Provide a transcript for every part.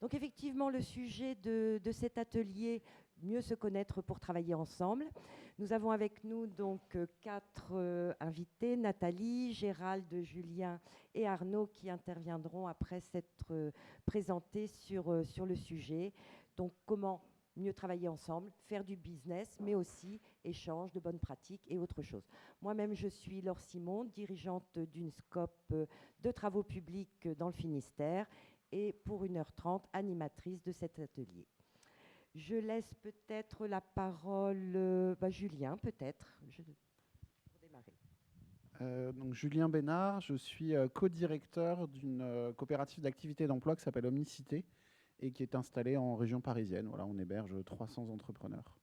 Donc effectivement, le sujet de cet atelier, mieux se connaître pour travailler ensemble. Nous avons avec nous donc quatre invités, Nathalie, Gérald, Julien et Arnaud, qui interviendront après s'être présentés sur le sujet. Donc comment mieux travailler ensemble, faire du business, mais aussi échange de bonnes pratiques et autre chose. Moi-même, je suis Laure Simon, dirigeante d'une SCOP de travaux publics dans le Finistère et pour 1h30, animatrice de cet atelier. Je laisse peut-être la parole à Julien, peut-être, pour démarrer. Donc Julien Bénard, je suis co-directeur d'une coopérative d'activité d'emploi qui s'appelle Omnicité et qui est installée en région parisienne. Voilà, on héberge 300 entrepreneurs.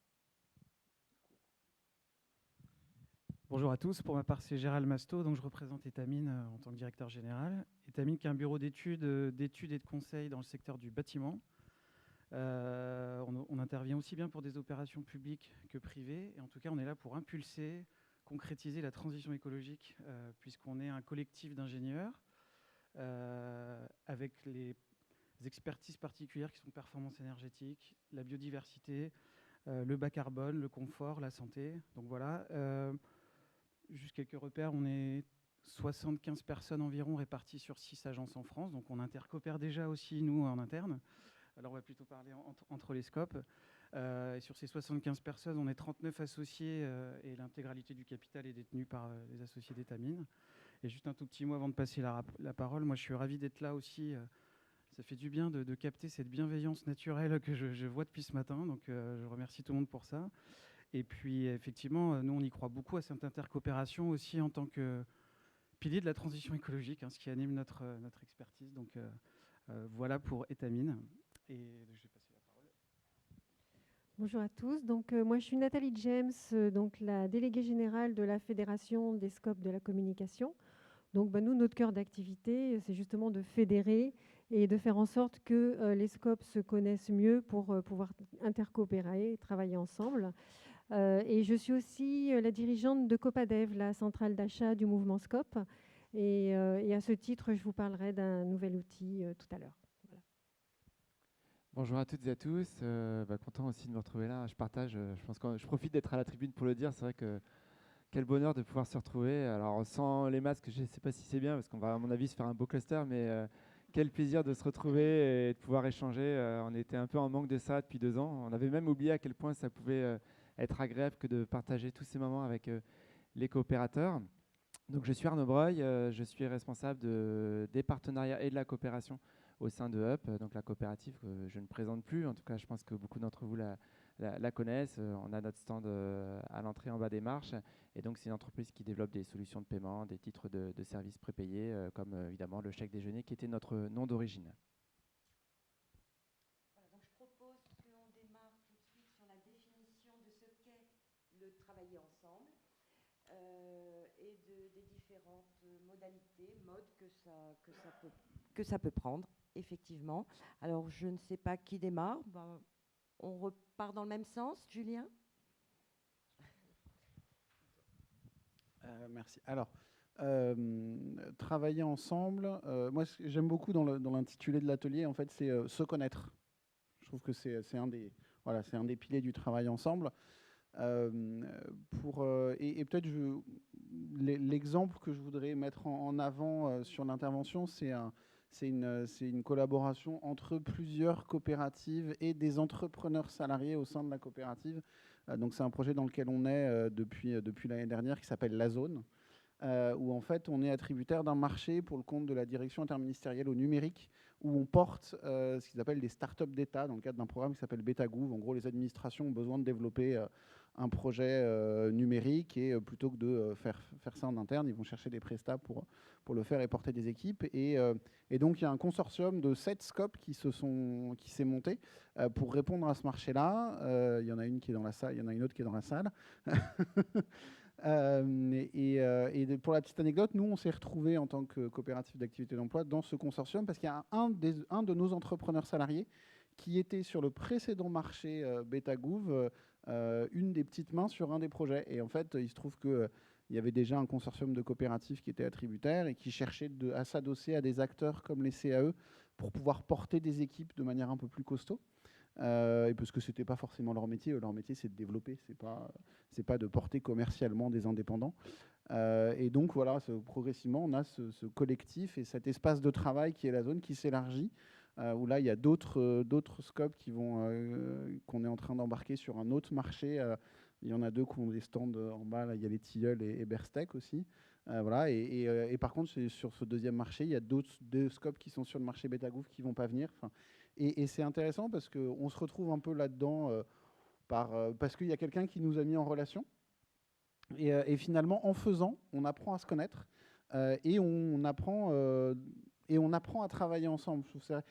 Bonjour à tous, pour ma part c'est Gérald Masto, donc je représente Etamine en tant que directeur général. Etamine qui est un bureau d'études et de conseil dans le secteur du bâtiment. On intervient aussi bien pour des opérations publiques que privées, et en tout cas on est là pour impulser, concrétiser la transition écologique, puisqu'on est un collectif d'ingénieurs avec les expertises particulières qui sont performance énergétique, la biodiversité, le bas carbone, le confort, la santé. Donc voilà. Juste quelques repères, on est 75 personnes environ réparties sur 6 agences en France, donc on intercoopère déjà aussi nous en interne. Alors on va plutôt parler entre les scopes. Et sur ces 75 personnes, on est 39 associés et l'intégralité du capital est détenue par les associés d'Etamine. Et juste un tout petit mot avant de passer la parole, moi je suis ravi d'être là aussi. Ça fait du bien de capter cette bienveillance naturelle que je vois depuis ce matin, donc je remercie tout le monde pour ça. Et puis, effectivement, nous, on y croit beaucoup à cette intercoopération aussi en tant que pilier de la transition écologique, ce qui anime notre expertise. Donc, voilà pour Etamine. Et je vais passer la parole. Bonjour à tous. Donc, moi, je suis Nathalie James, donc la déléguée générale de la Fédération des scopes de la communication. Donc, nous, notre cœur d'activité, c'est justement de fédérer et de faire en sorte que les scopes se connaissent mieux pour pouvoir intercoopérer et travailler ensemble. Et je suis aussi la dirigeante de Copadev, la centrale d'achat du mouvement SCOP. Et à ce titre, je vous parlerai d'un nouvel outil tout à l'heure. Voilà. Bonjour à toutes et à tous. Content aussi de me retrouver là. Je partage, je pense que je profite d'être à la tribune pour le dire. C'est vrai que quel bonheur de pouvoir se retrouver. Alors sans les masques, je ne sais pas si c'est bien parce qu'on va à mon avis se faire un beau cluster, mais quel plaisir de se retrouver et de pouvoir échanger. On était un peu en manque de ça depuis 2 ans. On avait même oublié à quel point ça pouvait être agréable que de partager tous ces moments avec les coopérateurs. Donc je suis Arnaud Breuil, je suis responsable des partenariats et de la coopération au sein de UP, donc la coopérative que je ne présente plus. En tout cas, je pense que beaucoup d'entre vous la connaissent. On a notre stand à l'entrée en bas des marches. Et donc, c'est une entreprise qui développe des solutions de paiement, des titres de services prépayés, comme évidemment le chèque déjeuner qui était notre nom d'origine. Voilà, donc je propose qu'on démarre tout de suite sur la définition de ce qu'est le travailler ensemble et des différentes modalités, modes que ça peut prendre, effectivement. Alors, je ne sais pas qui démarre. On repart dans le même sens, Julien ? Merci. Alors, travailler ensemble, moi, ce que j'aime beaucoup dans l'intitulé de l'atelier, en fait, c'est se connaître. Je trouve que c'est un des piliers du travail ensemble. Et peut-être l'exemple que je voudrais mettre en avant sur l'intervention, c'est une collaboration entre plusieurs coopératives et des entrepreneurs salariés au sein de la coopérative. Donc c'est un projet dans lequel on est depuis l'année dernière qui s'appelle La Zone. Où en fait on est attributaire d'un marché pour le compte de la direction interministérielle au numérique, où on porte ce qu'ils appellent des startups d'État dans le cadre d'un programme qui s'appelle BetaGouv. En gros, les administrations ont besoin de développer un projet numérique et plutôt que de faire ça en interne, ils vont chercher des prestats pour le faire et porter des équipes. Et donc il y a un consortium de 7 scopes qui s'est monté pour répondre à ce marché-là. Il y en a une qui est dans la salle, il y en a une autre qui est dans la salle. Pour la petite anecdote, nous, on s'est retrouvés en tant que coopérative d'activité d'emploi dans ce consortium parce qu'il y a un de nos entrepreneurs salariés qui était sur le précédent marché BetaGouv, une des petites mains sur un des projets. Et en fait, il se trouve qu'il y avait déjà un consortium de coopératives qui étaient attributaires et qui cherchaient à s'adosser à des acteurs comme les CAE pour pouvoir porter des équipes de manière un peu plus costaud. Et parce que c'était pas forcément leur métier. Leur métier, c'est de développer, c'est pas de porter commercialement des indépendants. Et donc voilà, progressivement, on a ce collectif et cet espace de travail qui est la zone qui s'élargit. Où là, il y a d'autres scopes qu'on est en train d'embarquer sur un autre marché. Il y en a 2 qui ont des stands en bas. Là, il y a les Tilleuls et Berstec aussi. Voilà. Et par contre, sur ce deuxième marché, il y a deux scopes qui sont sur le marché Betagouv qui ne vont pas venir. Enfin, et c'est intéressant parce qu'on se retrouve un peu là-dedans parce qu'il y a quelqu'un qui nous a mis en relation. Et finalement, en faisant, on apprend à se connaître et on apprend à travailler ensemble. Je trouve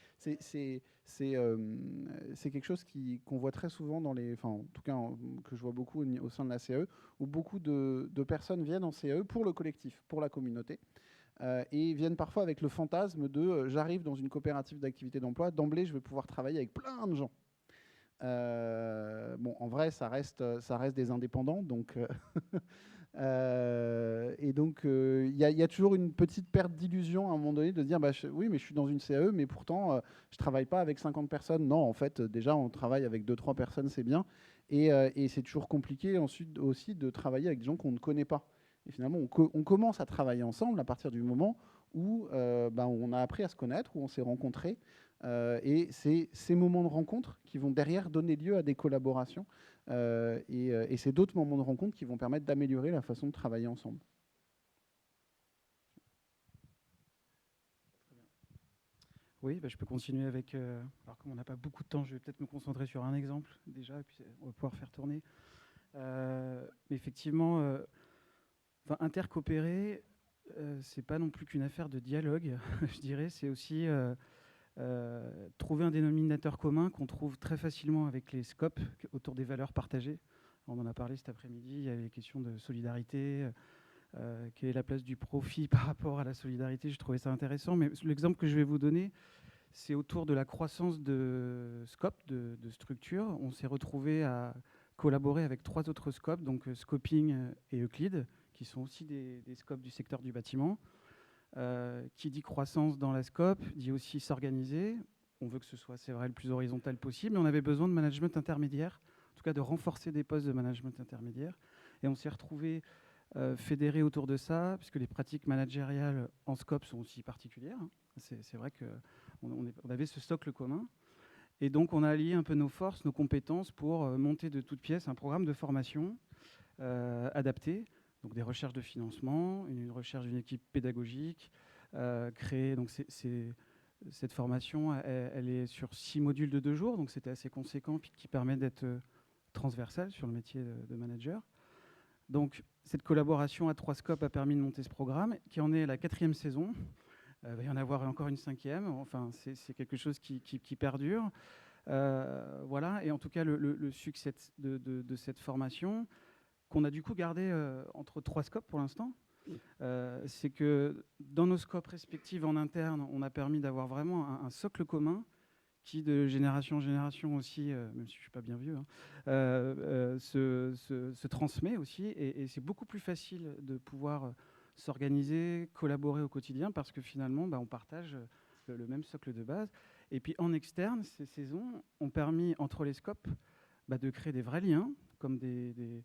c'est quelque chose qu'on voit très souvent en tout cas que je vois beaucoup au sein de la CAE, où beaucoup de personnes viennent en CAE pour le collectif, pour la communauté, et viennent parfois avec le fantasme de j'arrive dans une coopérative d'activité d'emploi, d'emblée je vais pouvoir travailler avec plein de gens. Bon, en vrai, ça reste des indépendants, donc et donc il y a toujours une petite perte d'illusion à un moment donné de dire oui, mais je suis dans une CAE, mais pourtant je travaille pas avec 50 personnes. Non, en fait, déjà on travaille avec 2-3 personnes, c'est bien, et c'est toujours compliqué ensuite aussi de travailler avec des gens qu'on ne connaît pas. Et finalement, on commence à travailler ensemble à partir du moment où on a appris à se connaître, où on s'est rencontrés. Et c'est ces moments de rencontre qui vont derrière donner lieu à des collaborations. Et c'est d'autres moments de rencontre qui vont permettre d'améliorer la façon de travailler ensemble. Oui, je peux continuer avec... alors comme on n'a pas beaucoup de temps, je vais peut-être me concentrer sur un exemple déjà, et puis on va pouvoir faire tourner. Mais effectivement, intercoopérer, c'est pas non plus qu'une affaire de dialogue, je dirais. C'est aussi trouver un dénominateur commun qu'on trouve très facilement avec les scopes autour des valeurs partagées. On en a parlé cet après-midi, il y avait les questions de solidarité, quelle est la place du profit par rapport à la solidarité. Je trouvais ça intéressant, mais l'exemple que je vais vous donner, c'est autour de la croissance de scopes, de structures. On s'est retrouvé à collaborer avec 3 autres scopes, donc Scoping et Euclid, qui sont aussi des scopes du secteur du bâtiment. Qui dit croissance dans la scope, dit aussi s'organiser. On veut que ce soit, c'est vrai, le plus horizontal possible, mais on avait besoin de management intermédiaire, en tout cas de renforcer des postes de management intermédiaire. Et on s'est retrouvé fédérés autour de ça, puisque les pratiques managériales en scope sont aussi particulières. C'est vrai qu'on avait ce socle commun. Et donc, on a allié un peu nos forces, nos compétences pour monter de toutes pièces un programme de formation adapté. Donc des recherches de financement, une recherche d'une équipe pédagogique, créer. Donc cette formation, elle est sur 6 modules de 2 jours, donc c'était assez conséquent, puis qui permet d'être transversal sur le métier de manager. Donc cette collaboration à 3 scopes a permis de monter ce programme, qui en est la 4e saison. Il va y en avoir encore une 5e. Enfin, c'est quelque chose qui perdure. Voilà. Et en tout cas, le succès de cette formation, qu'on a du coup gardé entre 3 scopes pour l'instant, c'est que dans nos scopes respectifs en interne, on a permis d'avoir vraiment un socle commun qui, de génération en génération aussi, même si je ne suis pas bien vieux, se transmet aussi. Et c'est beaucoup plus facile de pouvoir s'organiser, collaborer au quotidien, parce que finalement, on partage le même socle de base. Et puis en externe, ces saisons ont permis, entre les scopes, de créer des vrais liens, comme des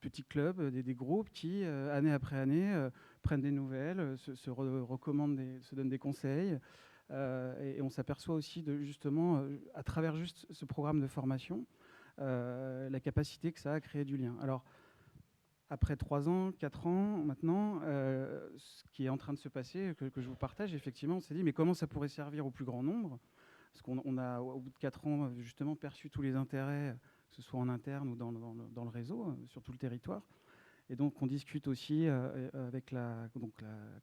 petits clubs, des groupes qui, année après année, prennent des nouvelles, se recommandent, se donnent des conseils. Et on s'aperçoit aussi, justement, à travers juste ce programme de formation, la capacité que ça a à créer du lien. Alors, après 3 ans, 4 ans, maintenant, ce qui est en train de se passer, que je vous partage, effectivement, on s'est dit, mais comment ça pourrait servir au plus grand nombre ? Parce qu'on a, au bout de 4 ans, justement, perçu tous les intérêts, que ce soit en interne ou dans le réseau, sur tout le territoire. Et donc, on discute aussi avec la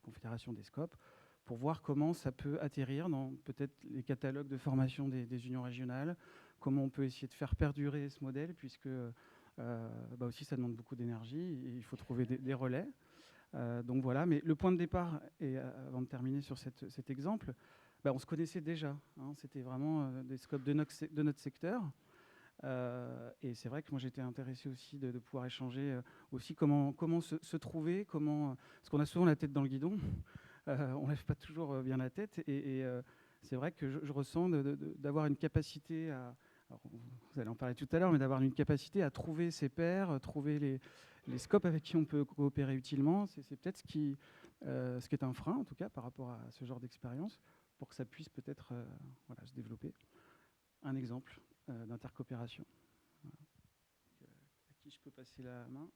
Confédération des Scopes pour voir comment ça peut atterrir dans peut-être les catalogues de formation des unions régionales, comment on peut essayer de faire perdurer ce modèle, puisque aussi ça demande beaucoup d'énergie et il faut trouver des relais. Donc voilà, mais le point de départ, et avant de terminer sur cet exemple, on se connaissait déjà. C'était vraiment des scopes de notre secteur. Et c'est vrai que moi j'étais intéressé aussi de pouvoir échanger aussi comment se trouver, parce qu'on a souvent la tête dans le guidon, on ne lève pas toujours bien la tête, et c'est vrai que je ressens d'avoir une capacité à, alors, vous allez en parler tout à l'heure, mais d'avoir une capacité à trouver ses pairs, trouver les scopes avec qui on peut coopérer utilement. C'est peut-être ce qui est un frein, en tout cas, par rapport à ce genre d'expérience, pour que ça puisse peut-être se développer. Un exemple d'intercoopération. Voilà. À qui je peux passer la main?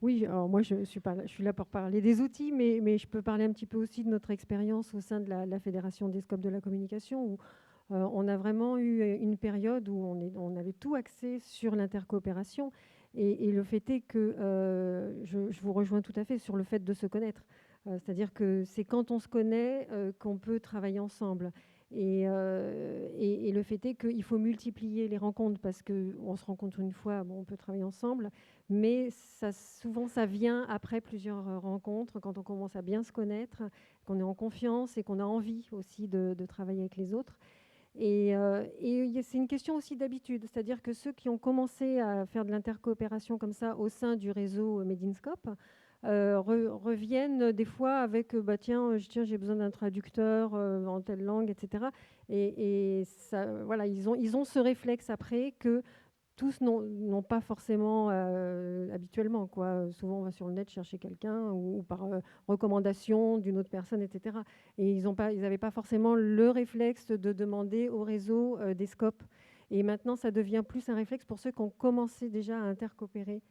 Oui, alors moi je suis là pour parler des outils, mais je peux parler un petit peu aussi de notre expérience au sein de la Fédération des scopes de la communication, où on a vraiment eu une période où on avait tout axé sur l'intercoopération. Et le fait est que je vous rejoins tout à fait sur le fait de se connaître. C'est-à-dire que c'est quand on se connaît qu'on peut travailler ensemble. Et le fait est qu'il faut multiplier les rencontres parce qu'on se rencontre une fois, bon, on peut travailler ensemble, mais souvent ça vient après plusieurs rencontres, quand on commence à bien se connaître, qu'on est en confiance et qu'on a envie aussi de travailler avec les autres. Et c'est une question aussi d'habitude, c'est-à-dire que ceux qui ont commencé à faire de l'intercoopération comme ça au sein du réseau Medinscope reviennent des fois avec tiens, j'ai besoin d'un traducteur en telle langue, etc. Et ça, voilà, ils ont ce réflexe après que tous n'ont pas forcément habituellement, quoi. Souvent, on va sur le net chercher quelqu'un ou par recommandation d'une autre personne, etc. Et ils n'avaient pas forcément le réflexe de demander au réseau des scopes. Et maintenant, ça devient plus un réflexe pour ceux qui ont commencé déjà à intercoopérer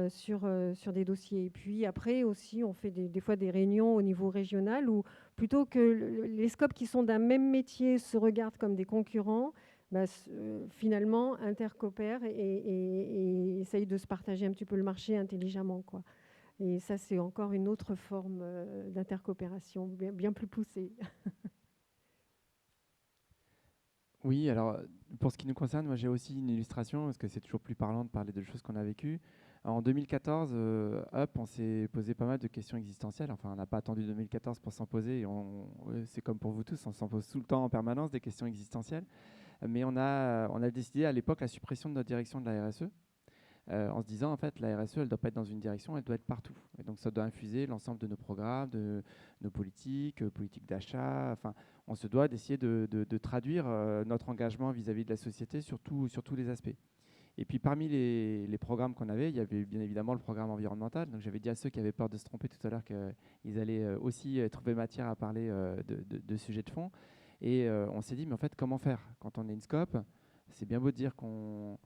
sur des dossiers. Et puis après aussi, on fait des fois des réunions au niveau régional où plutôt que les scopes qui sont d'un même métier se regardent comme des concurrents, finalement intercoopèrent et essayent de se partager un petit peu le marché intelligemment, quoi. Et ça, c'est encore une autre forme d'intercoopération bien plus poussée. Oui, alors pour ce qui nous concerne, moi j'ai aussi une illustration parce que c'est toujours plus parlant de parler de choses qu'on a vécues. En 2014, on s'est posé pas mal de questions existentielles. Enfin, on n'a pas attendu 2014 pour s'en poser. C'est comme pour vous tous, on s'en pose tout le temps en permanence des questions existentielles. Mais on a décidé à l'époque la suppression de notre direction de la RSE. En se disant, en fait, la RSE, elle ne doit pas être dans une direction, elle doit être partout. Et donc, ça doit infuser l'ensemble de nos programmes, de nos politiques, politiques d'achat. Enfin, on se doit d'essayer de traduire notre engagement vis-à-vis de la société sur tous les aspects. Et puis, parmi les programmes qu'on avait, il y avait bien évidemment le programme environnemental. Donc, j'avais dit à ceux qui avaient peur de se tromper tout à l'heure qu'ils allaient aussi trouver matière à parler de sujets de fond. Et on s'est dit, mais en fait, comment faire quand on est une SCOP? C'est bien beau de dire qu'on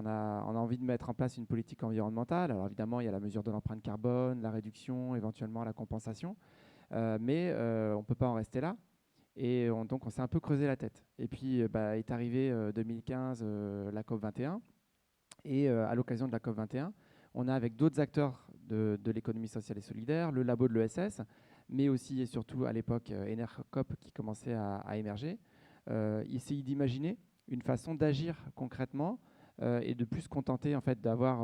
a envie de mettre en place une politique environnementale. Alors évidemment, il y a la mesure de l'empreinte carbone, la réduction, éventuellement la compensation. Mais on ne peut pas en rester là. Et donc, on s'est un peu creusé la tête. Et puis, est arrivé 2015, la COP21. Et à l'occasion de la COP21, on a avec d'autres acteurs de l'économie sociale et solidaire, le labo de l'ESS, mais aussi et surtout à l'époque Enercop qui commençait à émerger, essayer d'imaginer une façon d'agir concrètement et de plus se contenter en fait d'avoir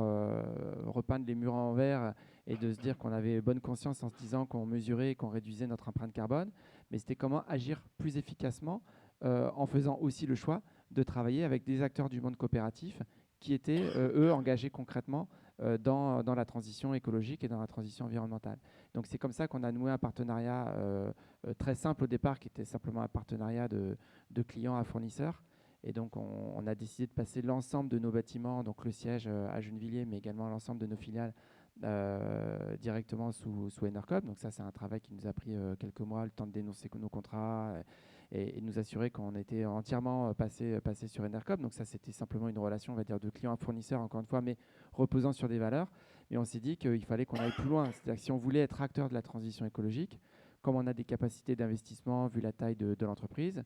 repeindre les murs en vert et de se dire qu'on avait bonne conscience en se disant qu'on mesurait et qu'on réduisait notre empreinte carbone, mais c'était comment agir plus efficacement en faisant aussi le choix de travailler avec des acteurs du monde coopératif qui étaient, eux, engagés concrètement dans la transition écologique et dans la transition environnementale. Donc c'est comme ça qu'on a noué un partenariat très simple au départ, qui était simplement un partenariat de clients à fournisseurs. Et donc on a décidé de passer l'ensemble de nos bâtiments, donc le siège à Gennevilliers, mais également l'ensemble de nos filiales directement sous Enercop. Donc ça, c'est un travail qui nous a pris quelques mois, le temps de dénoncer nos contrats et nous assurer qu'on était entièrement passé sur Enercop. Donc ça, c'était simplement une relation, on va dire, de client à fournisseur, encore une fois, mais reposant sur des valeurs. Et on s'est dit qu'il fallait qu'on aille plus loin. C'est-à-dire que si on voulait être acteur de la transition écologique, comme on a des capacités d'investissement vu la taille de l'entreprise,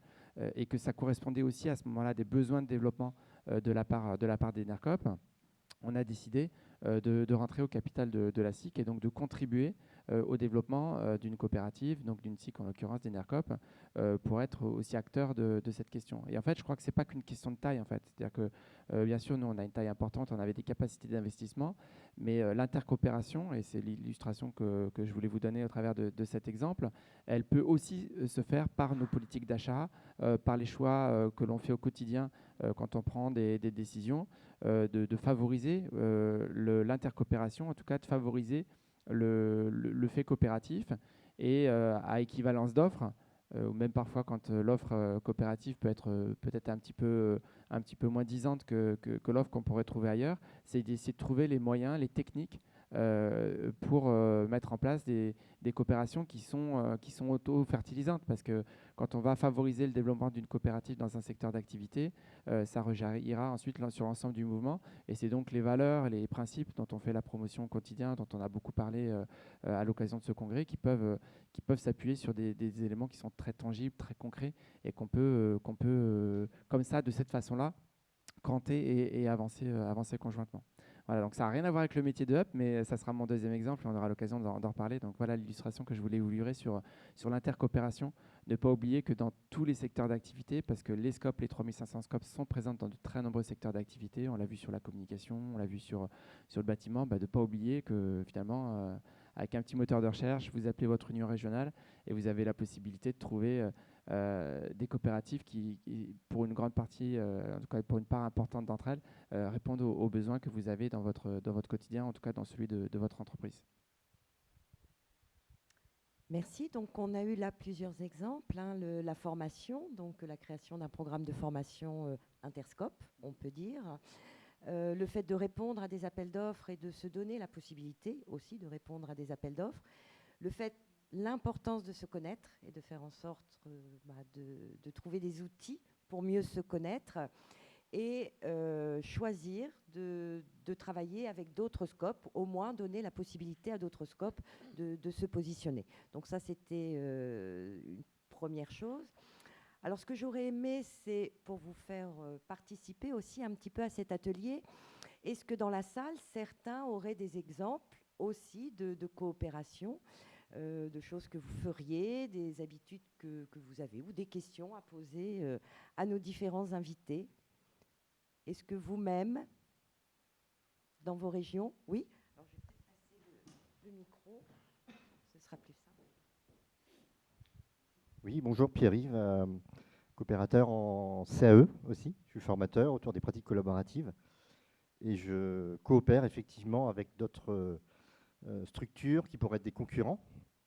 et que ça correspondait aussi à ce moment-là des besoins de développement de la part d'Enercop, on a décidé de rentrer au capital de la SIC et donc de contribuer au développement d'une coopérative, donc d'une SIC en l'occurrence d'Enercop, pour être aussi acteur de cette question. Et en fait, je crois que ce n'est pas qu'une question de taille, en fait. C'est-à-dire que, bien sûr, nous, on a une taille importante, on avait des capacités d'investissement, mais l'intercoopération, et c'est l'illustration que je voulais vous donner au travers de cet exemple, elle peut aussi se faire par nos politiques d'achat, par les choix que l'on fait au quotidien quand on prend des décisions, de favoriser l'intercoopération, en tout cas de favoriser le fait coopératif et à équivalence d'offres, ou même parfois quand l'offre coopérative peut être peut-être un petit peu moins disante que l'offre qu'on pourrait trouver ailleurs, c'est d'essayer de trouver les moyens, les techniques pour mettre en place des coopérations qui sont auto-fertilisantes. Parce que quand on va favoriser le développement d'une coopérative dans un secteur d'activité, ça rejaillira ensuite sur l'ensemble du mouvement. Et c'est donc les valeurs et les principes dont on fait la promotion au quotidien, dont on a beaucoup parlé à l'occasion de ce congrès, qui peuvent s'appuyer sur des éléments qui sont très tangibles, très concrets, et qu'on peut comme ça, de cette façon-là, cranter et avancer conjointement. Voilà, donc ça n'a rien à voir avec le métier de Up, mais ça sera mon deuxième exemple et on aura l'occasion d'en reparler. Donc voilà l'illustration que je voulais vous livrer sur l'intercoopération. Ne pas oublier que dans tous les secteurs d'activité, parce que les scopes, les 3500 scopes sont présents dans de très nombreux secteurs d'activité, on l'a vu sur la communication, on l'a vu sur le bâtiment, de ne pas oublier que finalement, avec un petit moteur de recherche, vous appelez votre union régionale et vous avez la possibilité de trouver des coopératives qui, pour une grande partie, en tout cas pour une part importante d'entre elles, répondent aux besoins que vous avez dans votre quotidien, en tout cas dans celui de votre entreprise. Merci. Donc, on a eu là plusieurs exemples. La formation, donc la création d'un programme de formation interscope, on peut dire. Le fait de répondre à des appels d'offres et de se donner la possibilité aussi de répondre à des appels d'offres. L'importance de se connaître et de faire en sorte de trouver des outils pour mieux se connaître et choisir de travailler avec d'autres scopes, au moins donner la possibilité à d'autres scopes de se positionner. Donc ça, c'était une première chose. Alors, ce que j'aurais aimé, c'est pour vous faire participer aussi un petit peu à cet atelier. Est-ce que dans la salle, certains auraient des exemples aussi de coopération, de choses que vous feriez, des habitudes que vous avez ou des questions à poser à nos différents invités? Est-ce que vous-même, dans vos régions, oui? Alors, je vais peut-être passer le micro, ce sera plus simple. Oui, bonjour Pierre-Yves, coopérateur en CAE aussi. Je suis formateur autour des pratiques collaboratives et je coopère effectivement avec d'autres structures qui pourraient être des concurrents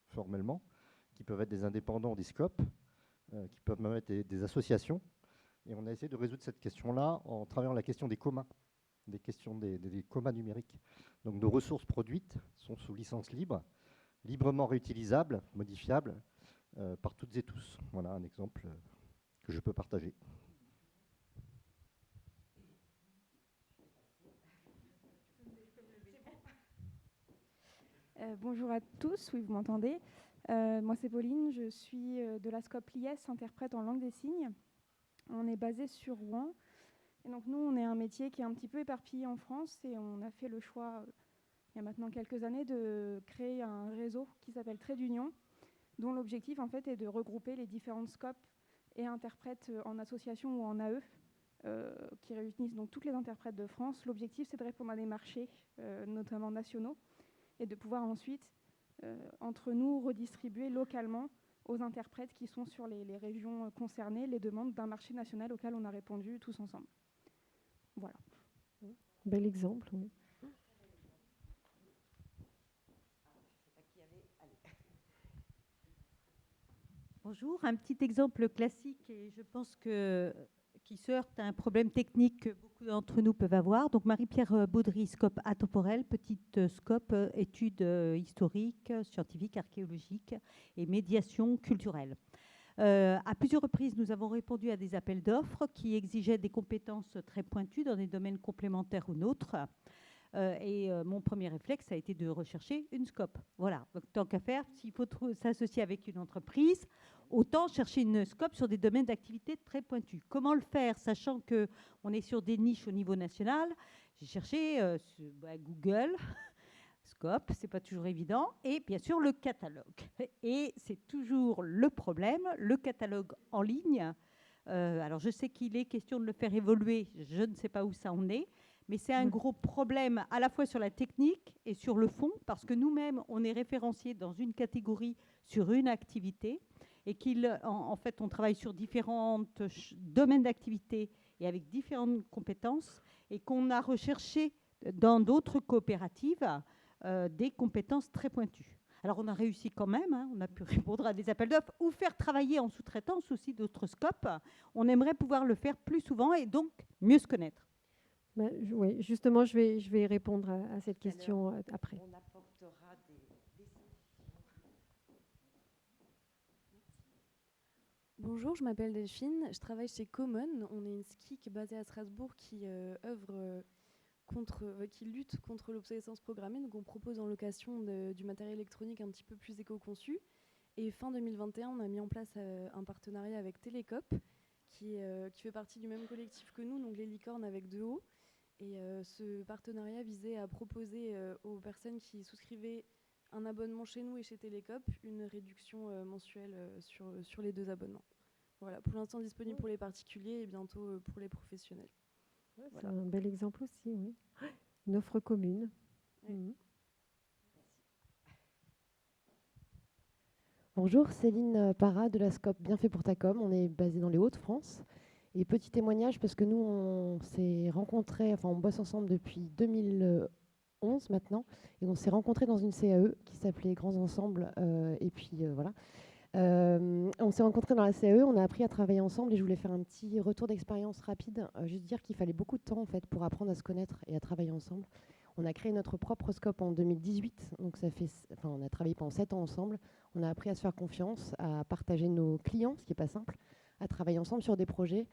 formellement, qui peuvent être des indépendants, des scopes, qui peuvent même être des associations. Et on a essayé de résoudre cette question-là en travaillant la question des communs, des questions des communs numériques. Donc nos ressources produites sont sous licence libre, librement réutilisables, modifiables par toutes et tous. Voilà un exemple que je peux partager. Bonjour à tous, oui vous m'entendez. Moi c'est Pauline, je suis de la SCOP l'IS, interprète en langue des signes. On est basé sur Rouen. Et donc nous on est un métier qui est un petit peu éparpillé en France et on a fait le choix il y a maintenant quelques années de créer un réseau qui s'appelle Trait d'Union, dont l'objectif en fait est de regrouper les différentes scopes et interprètes en association ou en AE qui réunissent donc toutes les interprètes de France. L'objectif c'est de répondre à des marchés, notamment nationaux, et de pouvoir ensuite, entre nous, redistribuer localement aux interprètes qui sont sur les régions concernées les demandes d'un marché national auquel on a répondu tous ensemble. Voilà. Bel exemple, oui. Bonjour, un petit exemple classique et je pense qui se heurte à un problème technique que beaucoup d'entre nous peuvent avoir. Donc Marie-Pierre Baudry, scope atemporel, petite scope, études historiques, scientifiques, archéologiques et médiation culturelle. À plusieurs reprises, nous avons répondu à des appels d'offres qui exigeaient des compétences très pointues dans des domaines complémentaires ou nôtres. Mon premier réflexe a été de rechercher une scope. Voilà, donc tant qu'à faire, s'il faut s'associer avec une entreprise, autant chercher une scope sur des domaines d'activité très pointus. Comment le faire, sachant qu'on est sur des niches au niveau national? J'ai cherché Google, scope, c'est pas toujours évident, et bien sûr le catalogue. Et c'est toujours le problème, le catalogue en ligne. Alors je sais qu'il est question de le faire évoluer, je ne sais pas où ça en est, mais c'est un gros problème à la fois sur la technique et sur le fond, parce que nous-mêmes, on est référenciés dans une catégorie sur une activité et en fait, on travaille sur différents domaines d'activité et avec différentes compétences et qu'on a recherché dans d'autres coopératives des compétences très pointues. Alors on a réussi quand même, hein, on a pu répondre à des appels d'offres ou faire travailler en sous-traitance aussi d'autres scopes. On aimerait pouvoir le faire plus souvent et donc mieux se connaître. Oui, justement, je vais répondre à cette question après. On apportera des Bonjour, je m'appelle Delphine, je travaille chez Common. On est une SKIC basée à Strasbourg qui qui lutte contre l'obsolescence programmée. Donc on propose en location du matériel électronique un petit peu plus éco-conçu. Et fin 2021, on a mis en place un partenariat avec Télécop, qui fait partie du même collectif que nous, donc les licornes avec 2 O. Et ce partenariat visait à proposer aux personnes qui souscrivaient un abonnement chez nous et chez Télécop une réduction mensuelle sur les 2 abonnements. Voilà, pour l'instant disponible pour les particuliers et bientôt pour les professionnels. Ouais, voilà. C'est un bel exemple aussi, oui. Une offre commune. Oui. Mhm. Bonjour, Céline Parra de la SCOP Bien fait pour ta com. On est basé dans les Hauts-de-France. Et petit témoignage, parce que nous, on s'est rencontrés, enfin on bosse ensemble depuis 2011 maintenant, et on s'est rencontrés dans une CAE qui s'appelait Grands Ensembles, et puis voilà. On s'est rencontrés dans la CAE, on a appris à travailler ensemble, et je voulais faire un petit retour d'expérience rapide, juste dire qu'il fallait beaucoup de temps en fait pour apprendre à se connaître et à travailler ensemble. On a créé notre propre scope en 2018, donc on a travaillé pendant 7 ans ensemble. On a appris à se faire confiance, à partager nos clients, ce qui n'est pas simple, à travailler ensemble sur des projets.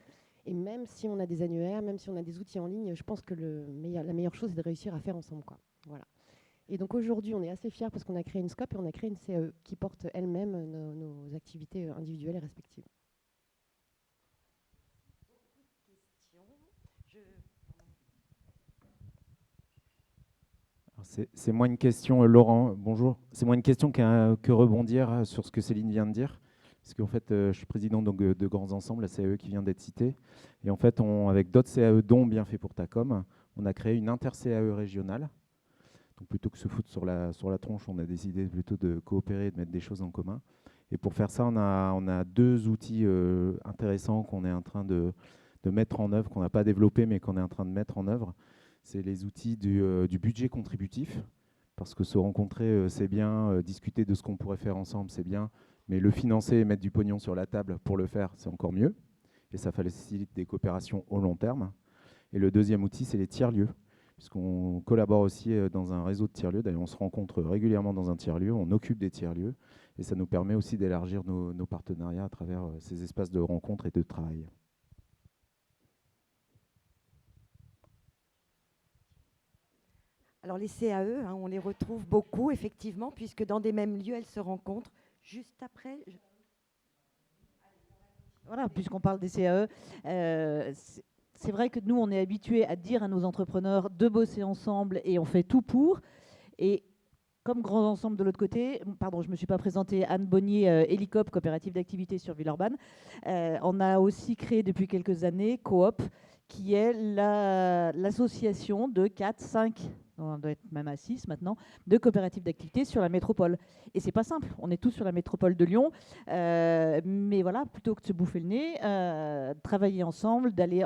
Et même si on a des annuaires, même si on a des outils en ligne, je pense que la meilleure chose, c'est de réussir à faire ensemble, quoi. Voilà. Et donc aujourd'hui, on est assez fiers parce qu'on a créé une scope et on a créé une CAE qui porte elle-même nos activités individuelles et respectives. C'est moins une question, Laurent, bonjour. C'est moins une question que rebondir sur ce que Céline vient de dire. Parce qu'en fait, je suis président donc, de Grands Ensembles, la CAE qui vient d'être citée. Et en fait, avec d'autres CAE, dont Bien fait pour ta com, on a créé une inter-CAE régionale. Donc plutôt que se foutre sur la tronche, on a décidé plutôt de coopérer et de mettre des choses en commun. Et pour faire ça, on a 2 outils intéressants qu'on est en train de mettre en œuvre, qu'on n'a pas développé, mais qu'on est en train de mettre en œuvre. C'est les outils du budget contributif, parce que se rencontrer, c'est bien, discuter de ce qu'on pourrait faire ensemble, c'est bien, mais le financer et mettre du pognon sur la table pour le faire, c'est encore mieux. Et ça facilite des coopérations au long terme. Et le deuxième outil, c'est les tiers-lieux, puisqu'on collabore aussi dans un réseau de tiers-lieux. D'ailleurs, on se rencontre régulièrement dans un tiers-lieu, on occupe des tiers-lieux, et ça nous permet aussi d'élargir nos partenariats à travers ces espaces de rencontre et de travail. Alors les CAE, on les retrouve beaucoup, effectivement, puisque dans des mêmes lieux, elles se rencontrent juste après. Voilà, puisqu'on parle des CAE, c'est vrai que nous, on est habitués à dire à nos entrepreneurs de bosser ensemble et on fait tout pour. Et comme Grands Ensembles de l'autre côté, pardon, je ne me suis pas présentée, Anne Bonnier, Hélicop, coopérative d'activité sur Villeurbanne. On a aussi créé depuis quelques années Coop, qui est l'association de 4, 5, on doit être même à 6 maintenant, de coopératives d'activité sur la métropole. Et c'est pas simple, on est tous sur la métropole de Lyon, mais voilà, plutôt que de se bouffer le nez, travailler ensemble, d'aller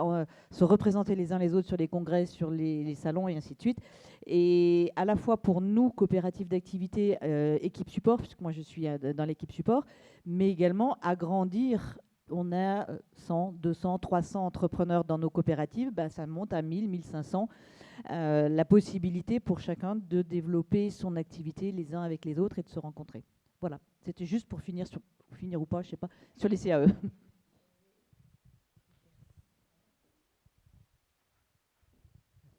se représenter les uns les autres sur les congrès, sur les salons et ainsi de suite. Et à la fois pour nous, coopératives d'activité, équipe support, puisque moi je suis dans l'équipe support, mais également agrandir. On a 100, 200, 300 entrepreneurs dans nos coopératives, ça monte à 1000, 1500. La possibilité pour chacun de développer son activité les uns avec les autres et de se rencontrer. Voilà, c'était juste pour finir ou pas, je sais pas, sur les CAE.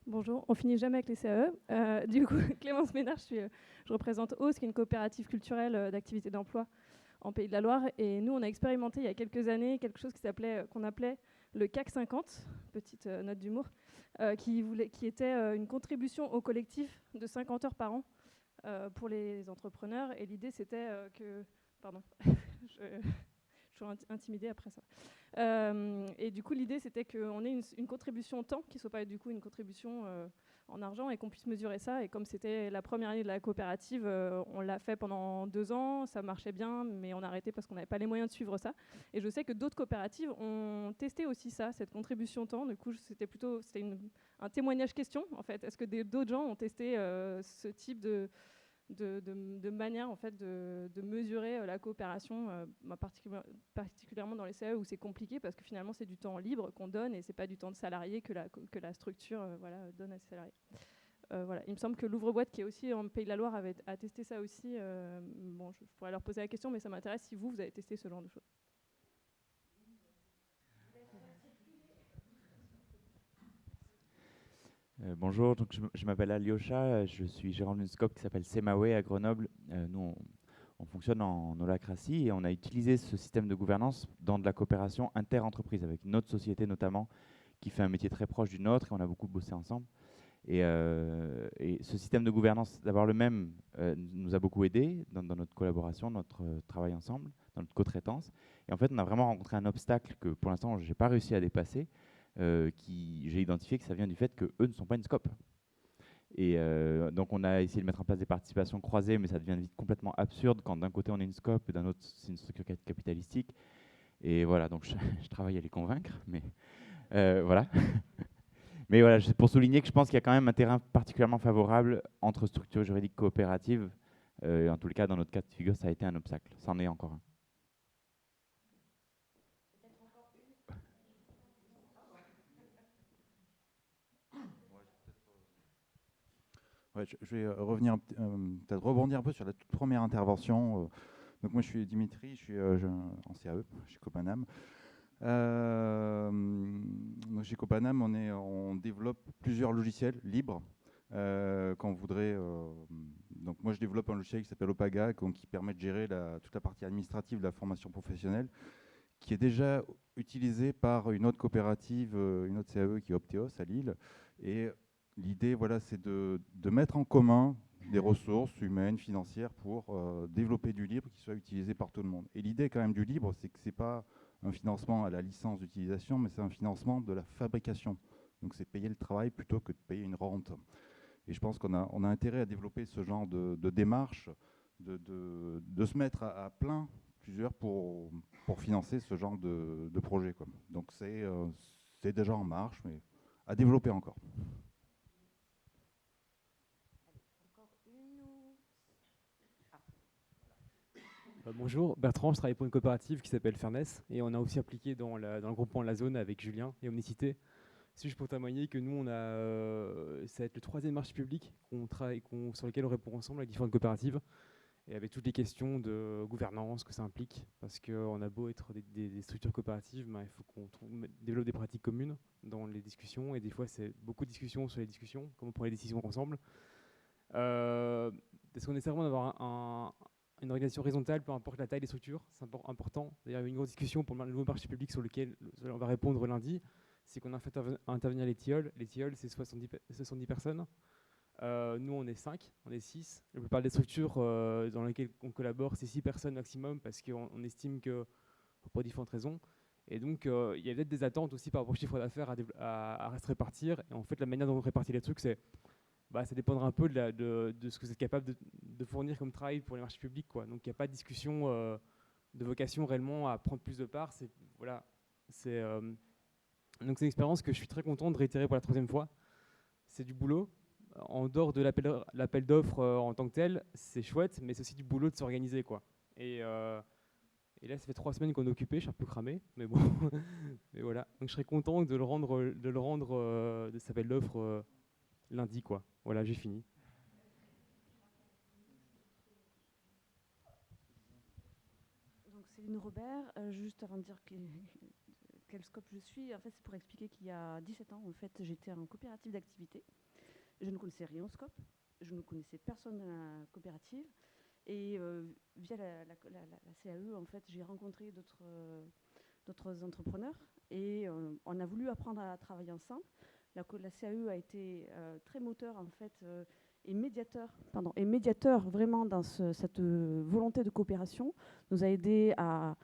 Bonjour, on finit jamais avec les CAE. Du coup, Clémence Ménard, je représente OS, qui est une coopérative culturelle d'activité d'emploi en Pays de la Loire. Et nous, on a expérimenté il y a quelques années quelque chose qu'on appelait le CAC 50, petite note d'humour, qui était une contribution au collectif de 50 heures par an pour les entrepreneurs. Et l'idée, c'était que... Pardon, je suis intimidée après ça. Et du coup, l'idée, c'était qu'on ait une contribution temps, qui ne soit pas du coup une contribution en argent, et qu'on puisse mesurer ça. Et comme c'était la première année de la coopérative, on l'a fait pendant 2 ans, ça marchait bien, mais on a arrêté parce qu'on n'avait pas les moyens de suivre ça. Et je sais que d'autres coopératives ont testé aussi ça, cette contribution temps. Du coup, c'était un témoignage question, en fait. Est-ce que d'autres gens ont testé ce type de manière en fait, de mesurer la coopération, particulièrement dans les CAE où c'est compliqué parce que finalement c'est du temps libre qu'on donne et c'est pas du temps de salarié que la structure donne à ses salariés. Voilà. Il me semble que l'Ouvre-Boîte, qui est aussi en Pays de la Loire, a testé ça aussi. Bon, je pourrais leur poser la question, mais ça m'intéresse si vous avez testé ce genre de choses. Bonjour, donc je m'appelle Alyosha, je suis gérant d'une scope qui s'appelle Semaway à Grenoble. Nous, on fonctionne en holacratie et on a utilisé ce système de gouvernance dans de la coopération inter-entreprise avec une autre société notamment qui fait un métier très proche du nôtre et on a beaucoup bossé ensemble. Et ce système de gouvernance, d'avoir le même, nous a beaucoup aidé dans notre collaboration, notre travail ensemble, dans notre co-traitance. Et en fait, on a vraiment rencontré un obstacle que pour l'instant, je n'ai pas réussi à dépasser. J'ai identifié que ça vient du fait qu'eux ne sont pas une scope. Et donc on a essayé de mettre en place des participations croisées, mais ça devient vite complètement absurde quand d'un côté on est une scope et d'un autre c'est une structure capitalistique. Et voilà, donc je travaille à les convaincre, mais voilà. Mais voilà, c'est pour souligner que je pense qu'il y a quand même un terrain particulièrement favorable entre structures juridiques coopératives. En tout cas, dans notre cas de figure, ça a été un obstacle. Ça en est encore un. Ouais, je vais revenir, peut-être rebondir un peu sur la toute première intervention. Donc moi, je suis Dimitri, je suis en CAE chez Copanam. Chez Copanam, on développe plusieurs logiciels libres. Quand on voudrait, donc moi, je développe un logiciel qui s'appelle Opaga, qui permet de gérer toute la partie administrative de la formation professionnelle, qui est déjà utilisé par une autre coopérative, une autre CAE qui est Opteos à Lille. Et l'idée, voilà, c'est de mettre en commun des ressources humaines, financières pour développer du libre qui soit utilisé par tout le monde. Et l'idée quand même du libre, c'est que ce n'est pas un financement à la licence d'utilisation, mais c'est un financement de la fabrication. Donc c'est payer le travail plutôt que de payer une rente. Et je pense qu'on a intérêt à développer ce genre de démarche, de se mettre à plein plusieurs pour financer ce genre de projet, quoi. Donc c'est déjà en marche, mais à développer encore. Bonjour, Bertrand, je travaille pour une coopérative qui s'appelle Fairness et on a aussi appliqué dans le groupement La Zone avec Julien et Omnicité. C'est juste pour témoigner que nous, ça va être le 3e marché public sur lequel on répond ensemble avec différentes coopératives et avec toutes les questions de gouvernance que ça implique, parce qu'on a beau être des structures coopératives, il faut qu'on développe des pratiques communes dans les discussions et des fois c'est beaucoup de discussions sur les discussions, comment on prend les décisions ensemble. Est-ce qu'on essaie vraiment d'avoir une organisation horizontale, peu importe la taille des structures, c'est important. D'ailleurs, il y a eu une grosse discussion pour le nouveau marché public sur lequel on va répondre lundi. C'est qu'on a fait intervenir les tilleuls. Les tilleuls, c'est 70 personnes. Nous, on est 5, on est 6. La plupart des structures dans lesquelles on collabore, c'est 6 personnes maximum parce qu'on estime que, pour différentes raisons. Et donc, il y a peut-être des attentes aussi par rapport au chiffre d'affaires à se répartir. Et en fait, la manière dont on répartit les trucs, ça dépendra un peu de ce que vous êtes capable de fournir comme travail pour les marchés publics, quoi. Donc il n'y a pas de discussion de vocation réellement à prendre plus de parts. Donc c'est une expérience que je suis très content de réitérer pour la 3e fois. C'est du boulot. En dehors de l'appel d'offres en tant que tel, c'est chouette, mais c'est aussi du boulot de s'organiser, quoi. Et là, ça fait 3 semaines qu'on est occupé, je suis un peu cramé, mais bon. Mais voilà. Donc je serais content de cet appel d'offres lundi, quoi. Voilà, j'ai fini. Donc Céline Robert, juste avant de dire quel scope je suis, en fait, c'est pour expliquer qu'il y a 17 ans, en fait, j'étais en coopérative d'activité. Je ne connaissais rien au scope, je ne connaissais personne dans la coopérative. Et via la CAE, en fait, j'ai rencontré d'autres entrepreneurs et on a voulu apprendre à travailler ensemble. La CAE a été très moteur en fait et médiateur vraiment dans cette volonté de coopération, nous a aidé à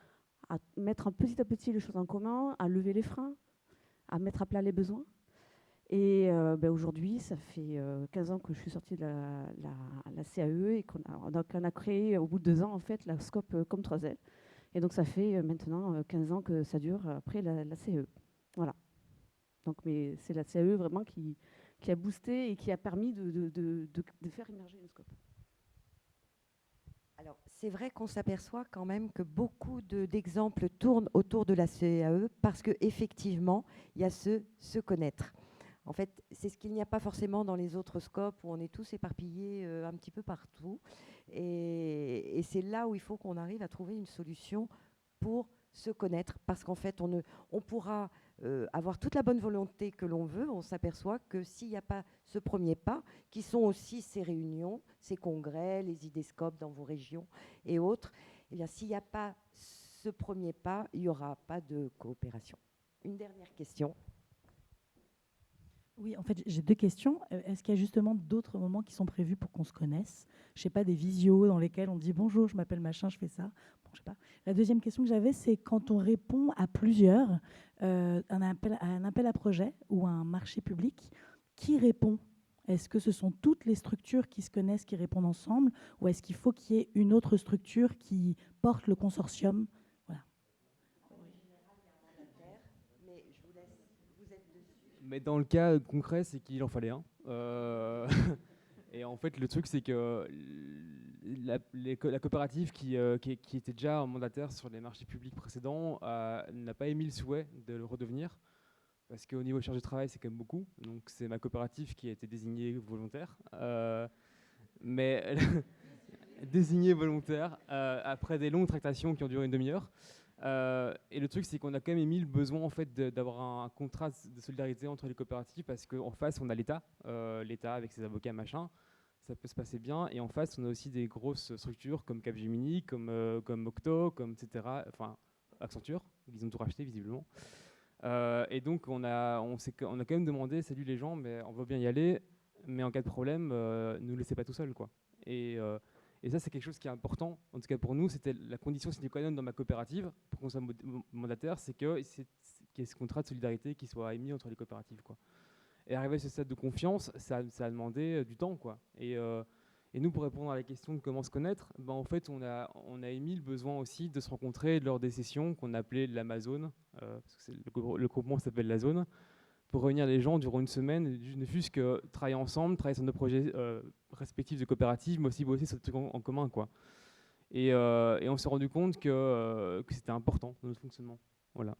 mettre petit à petit les choses en commun, à lever les freins, à mettre à plat les besoins. Et aujourd'hui, ça fait 15 ans que je suis sortie de la CAE et qu'on a créé au bout de 2 ans en fait la scope comme 3L. Et donc ça fait maintenant 15 ans que ça dure après la CAE. Voilà. Donc, mais c'est la CAE vraiment qui a boosté et qui a permis de faire émerger une scope. Alors, c'est vrai qu'on s'aperçoit quand même que beaucoup d'exemples tournent autour de la CAE parce qu'effectivement, il y a se connaître. En fait, c'est ce qu'il n'y a pas forcément dans les autres scopes où on est tous éparpillés un petit peu partout. Et c'est là où il faut qu'on arrive à trouver une solution pour se connaître, parce qu'en fait, on pourra avoir toute la bonne volonté que l'on veut, on s'aperçoit que s'il n'y a pas ce premier pas, qui sont aussi ces réunions, ces congrès, les idéscopes dans vos régions et autres, eh bien, s'il n'y a pas ce premier pas, il n'y aura pas de coopération. Une dernière question. Oui, en fait, j'ai deux questions. Est-ce qu'il y a justement d'autres moments qui sont prévus pour qu'on se connaisse? Je ne sais pas, des visios dans lesquels on dit bonjour, je m'appelle machin, je fais ça. Bon, je sais pas. La deuxième question que j'avais, c'est quand on répond à plusieurs, un appel à projet ou un marché public, qui répond? Est-ce que ce sont toutes les structures qui se connaissent qui répondent ensemble, ou est-ce qu'il faut qu'il y ait une autre structure qui porte le consortium? Mais dans le cas concret, c'est qu'il en fallait un. Et en fait, le truc, c'est que la coopérative qui était déjà mandataire sur les marchés publics précédents n'a pas émis le souhait de le redevenir, parce qu'au niveau charge de travail, c'est quand même beaucoup. Donc c'est ma coopérative qui a été désignée volontaire. Mais désignée volontaire, après des longues tractations qui ont duré une demi-heure. Et le truc, c'est qu'on a quand même émis le besoin en fait, d'avoir un contrat de solidarité entre les coopératives, parce qu'en face, on a l'État, l'État avec ses avocats, machin, ça peut se passer bien. Et en face, on a aussi des grosses structures comme Capgemini, comme Octo, comme etc. Enfin, Accenture, ils ont tout racheté visiblement. Et donc, on a quand même demandé, salut les gens, mais on veut bien y aller, mais en cas de problème, ne nous laissez pas tout seuls, quoi. Et ça, c'est quelque chose qui est important. En tout cas, pour nous, c'était la condition sine qua non dans ma coopérative, pour qu'on soit mandataire, c'est qu'il y ait ce contrat de solidarité qui soit émis entre les coopératives, quoi. Et arriver à ce stade de confiance, ça a demandé du temps, quoi. Et nous, pour répondre à la question de comment se connaître, ben, en fait, on a émis le besoin aussi de se rencontrer lors des sessions qu'on appelait l'Amazone, parce que le groupement s'appelle la Zone, pour réunir les gens durant une semaine, ne fût-ce que travailler ensemble, travailler sur nos projets respectifs de coopératives, mais aussi bosser sur des trucs en commun, quoi. Et on s'est rendu compte que c'était important dans notre fonctionnement. Voilà.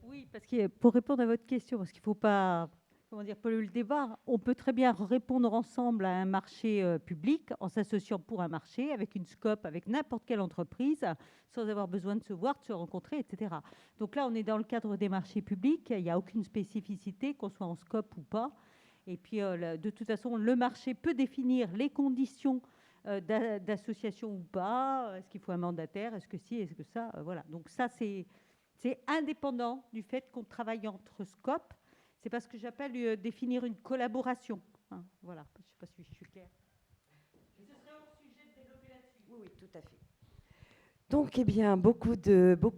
Oui, parce que pour répondre à votre question, parce qu'il ne faut pas polluer le débat, on peut très bien répondre ensemble à un marché public en s'associant pour un marché avec une scope, avec n'importe quelle entreprise, sans avoir besoin de se voir, de se rencontrer, etc. Donc là, on est dans le cadre des marchés publics, il n'y a aucune spécificité, qu'on soit en scope ou pas. Et puis, de toute façon, le marché peut définir les conditions d'association ou pas. Est-ce qu'il faut un mandataire? Est-ce que si? Est-ce que ça? Voilà. Donc ça, c'est indépendant du fait qu'on travaille entre scopes. C'est pas ce que j'appelle définir une collaboration. Hein, voilà, je ne sais pas si je suis claire. Ce serait hors sujet de développer là-dessus. Oui, tout à fait. Donc, eh bien, beaucoup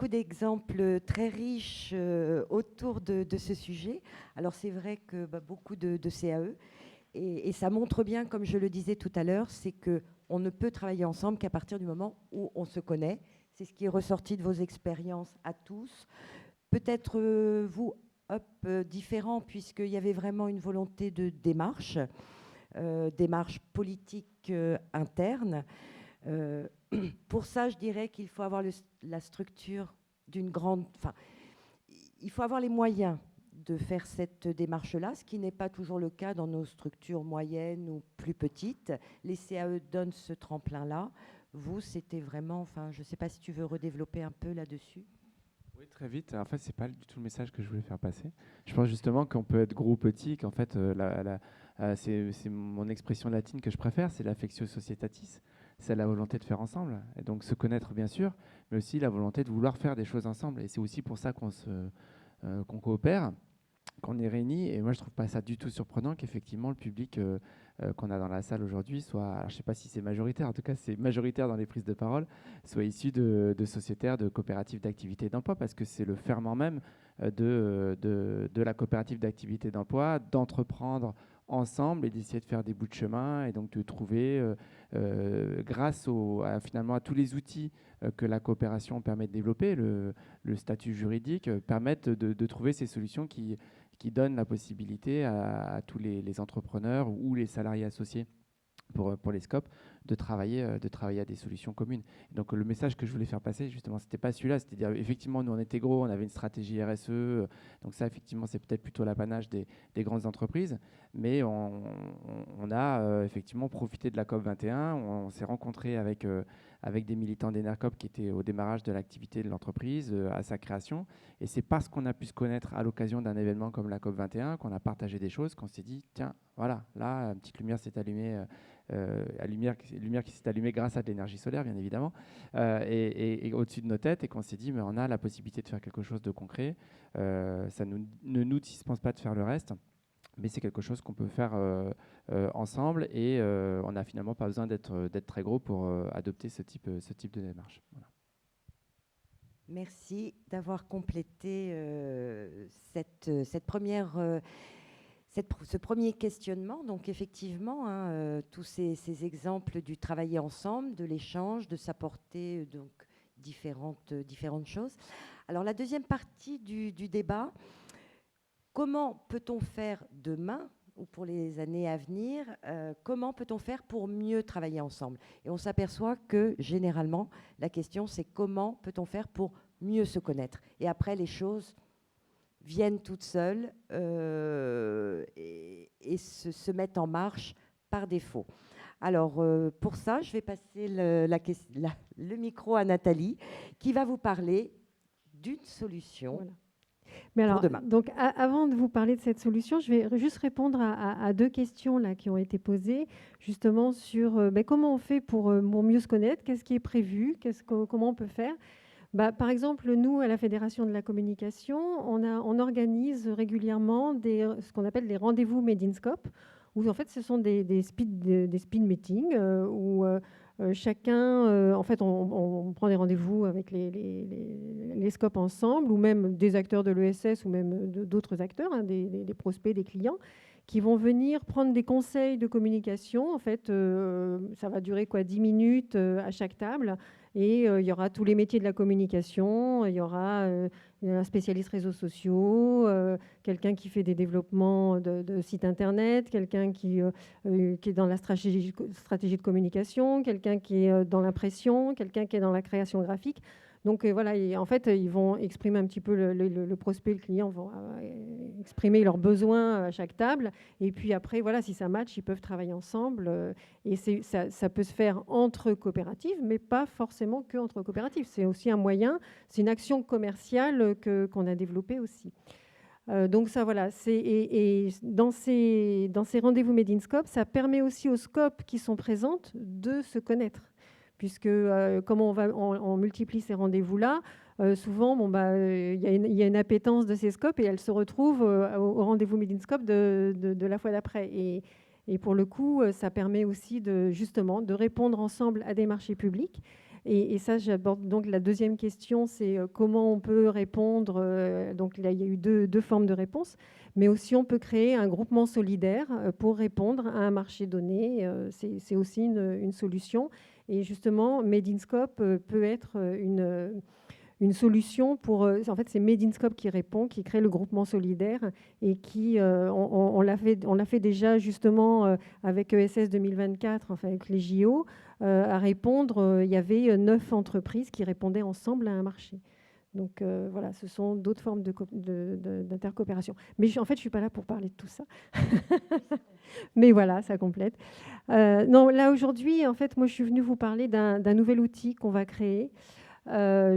d'exemples très riches autour de ce sujet. Alors, c'est vrai que beaucoup de CAE, et ça montre bien, comme je le disais tout à l'heure, c'est qu'on ne peut travailler ensemble qu'à partir du moment où on se connaît. C'est ce qui est ressorti de vos expériences à tous. Peut-être vous, différent, puisqu'il y avait vraiment une volonté de démarche politique interne. Pour ça, je dirais qu'il faut avoir la structure d'une grande... Enfin, il faut avoir les moyens de faire cette démarche-là, ce qui n'est pas toujours le cas dans nos structures moyennes ou plus petites. Les CAE donnent ce tremplin-là. Vous, c'était vraiment... Enfin, je ne sais pas si tu veux redévelopper un peu là-dessus. Oui, très vite. En fait, ce n'est pas du tout le message que je voulais faire passer. Je pense justement qu'on peut être gros ou petit, qu'en fait, c'est mon expression latine que je préfère, c'est l'affectio societatis. C'est la volonté de faire ensemble. Et donc, se connaître, bien sûr, mais aussi la volonté de vouloir faire des choses ensemble. Et c'est aussi pour ça qu'on coopère, qu'on est réunis. Et moi, je ne trouve pas ça du tout surprenant qu'effectivement, le public qu'on a dans la salle aujourd'hui soit, alors, je ne sais pas si c'est majoritaire, en tout cas, c'est majoritaire dans les prises de parole, soit issu de sociétaires, de coopératives d'activité d'emploi, parce que c'est le ferment même de la coopérative d'activité d'emploi, d'entreprendre ensemble et d'essayer de faire des bouts de chemin et donc de trouver, grâce finalement à tous les outils que la coopération permet de développer, le statut juridique, permettent de trouver ces solutions qui donnent la possibilité à tous les entrepreneurs ou les salariés associés pour les scopes de travailler à des solutions communes. Et donc le message que je voulais faire passer, justement, c'était pas celui-là, c'était dire effectivement nous on était gros, on avait une stratégie RSE, donc ça effectivement c'est peut-être plutôt l'apanage des grandes entreprises, mais on a effectivement profité de la COP21, on s'est rencontré avec des militants d'Enercop qui étaient au démarrage de l'activité de l'entreprise, à sa création, et c'est parce qu'on a pu se connaître à l'occasion d'un événement comme la COP21 qu'on a partagé des choses, qu'on s'est dit tiens voilà, là une petite lumière s'est allumée, lumière qui s'est allumée grâce à de l'énergie solaire, bien évidemment, et au-dessus de nos têtes, et qu'on s'est dit, mais on a la possibilité de faire quelque chose de concret. Ça ne nous dispense pas de faire le reste, mais c'est quelque chose qu'on peut faire ensemble, et on n'a finalement pas besoin d'être très gros pour adopter ce type de démarche. Voilà. Merci d'avoir complété cette première... ce premier questionnement, donc effectivement, tous ces exemples du travailler ensemble, de l'échange, de s'apporter donc différentes choses. Alors la deuxième partie du débat, comment peut-on faire demain ou pour les années à venir, comment peut-on faire pour mieux travailler ensemble? Et on s'aperçoit que généralement, la question c'est comment peut-on faire pour mieux se connaître? Et après, les choses viennent toutes seules et se mettent en marche par défaut. Alors, pour ça, je vais passer le micro à Nathalie, qui va vous parler d'une solution. Voilà. Mais alors, pour demain. donc, avant de vous parler de cette solution, je vais juste répondre à deux questions là, qui ont été posées, justement sur comment on fait pour mieux se connaître, qu'est-ce qui est prévu, comment on peut faire. Par exemple, nous, à la Fédération de la communication, on organise régulièrement ce qu'on appelle des rendez-vous Made in Scope, où en fait, ce sont des speed meetings où chacun, en fait, on prend des rendez-vous avec les scopes ensemble, ou même des acteurs de l'ESS, ou même d'autres acteurs, des prospects, des clients, qui vont venir prendre des conseils de communication. En fait, ça va durer 10 minutes à chaque table. Et il y aura tous les métiers de la communication, il y aura un spécialiste réseaux sociaux, quelqu'un qui fait des développements de sites internet, quelqu'un qui est dans la stratégie de communication, quelqu'un qui est dans l'impression, quelqu'un qui est dans la création graphique. Donc voilà, en fait, ils vont exprimer un petit peu le prospect, le client vont exprimer leurs besoins à chaque table. Et puis après, voilà, si ça match, ils peuvent travailler ensemble. Et ça peut se faire entre coopératives, mais pas forcément que entre coopératives. C'est aussi un moyen, c'est une action commerciale qu'on a développée aussi. Donc ça, voilà. Et dans ces rendez-vous Made in Scope, ça permet aussi aux scopes qui sont présentes de se connaître. Puisque comme on multiplie ces rendez-vous-là, souvent, il y a une appétence de ces scopes et elles se retrouvent au rendez-vous Made in Scope de la fois d'après. Et pour le coup, ça permet aussi justement de répondre ensemble à des marchés publics. Et ça, j'aborde donc la deuxième question, c'est comment on peut répondre. Donc là, il y a eu deux formes de réponse, mais aussi on peut créer un groupement solidaire pour répondre à un marché donné. C'est aussi une solution. Et justement, Made in Scope peut être une solution pour... en fait, c'est Made in Scope qui répond, qui crée le groupement solidaire et qui... on l'a fait déjà justement avec ESS 2024, enfin avec les JO, à répondre. Il y avait 9 entreprises qui répondaient ensemble à un marché. Donc voilà, ce sont d'autres formes d'intercoopération. Mais en fait, je ne suis pas là pour parler de tout ça. Mais voilà, ça complète. Non, là, aujourd'hui, en fait, moi, je suis venue vous parler d'un nouvel outil qu'on va créer,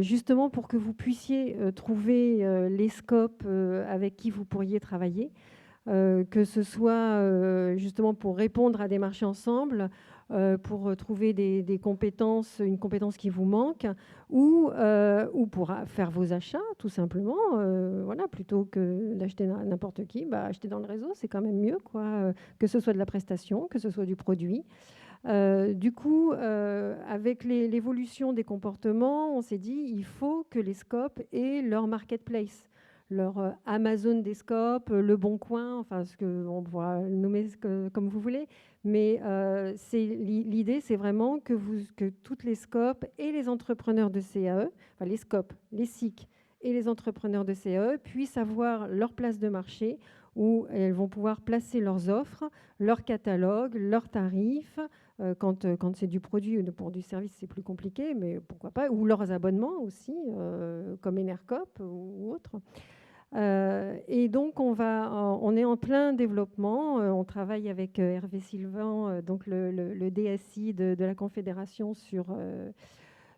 justement pour que vous puissiez trouver les scopes avec qui vous pourriez travailler, que ce soit justement pour répondre à des marchés ensemble, pour trouver des compétences, une compétence qui vous manque, ou pour faire vos achats, tout simplement. Voilà, plutôt que d'acheter n'importe qui, acheter dans le réseau, c'est quand même mieux, quoi, que ce soit de la prestation, que ce soit du produit. Du coup, avec l'évolution des comportements, on s'est dit il faut que les scopes aient leur marketplace, leur Amazon des scopes, Le Bon Coin, enfin ce que on pourra le nommer comme vous voulez, mais l'idée c'est vraiment que toutes les scopes et les entrepreneurs de CAE, enfin les scopes, les SIC et les entrepreneurs de CAE puissent avoir leur place de marché où elles vont pouvoir placer leurs offres, leur catalogue, leurs tarifs. Quand c'est du produit ou pour du service, c'est plus compliqué, mais pourquoi pas, ou leurs abonnements aussi, comme Enercop ou autres. Et donc, on est en plein développement. On travaille avec Hervé Sylvain, donc le DSI de la Confédération sur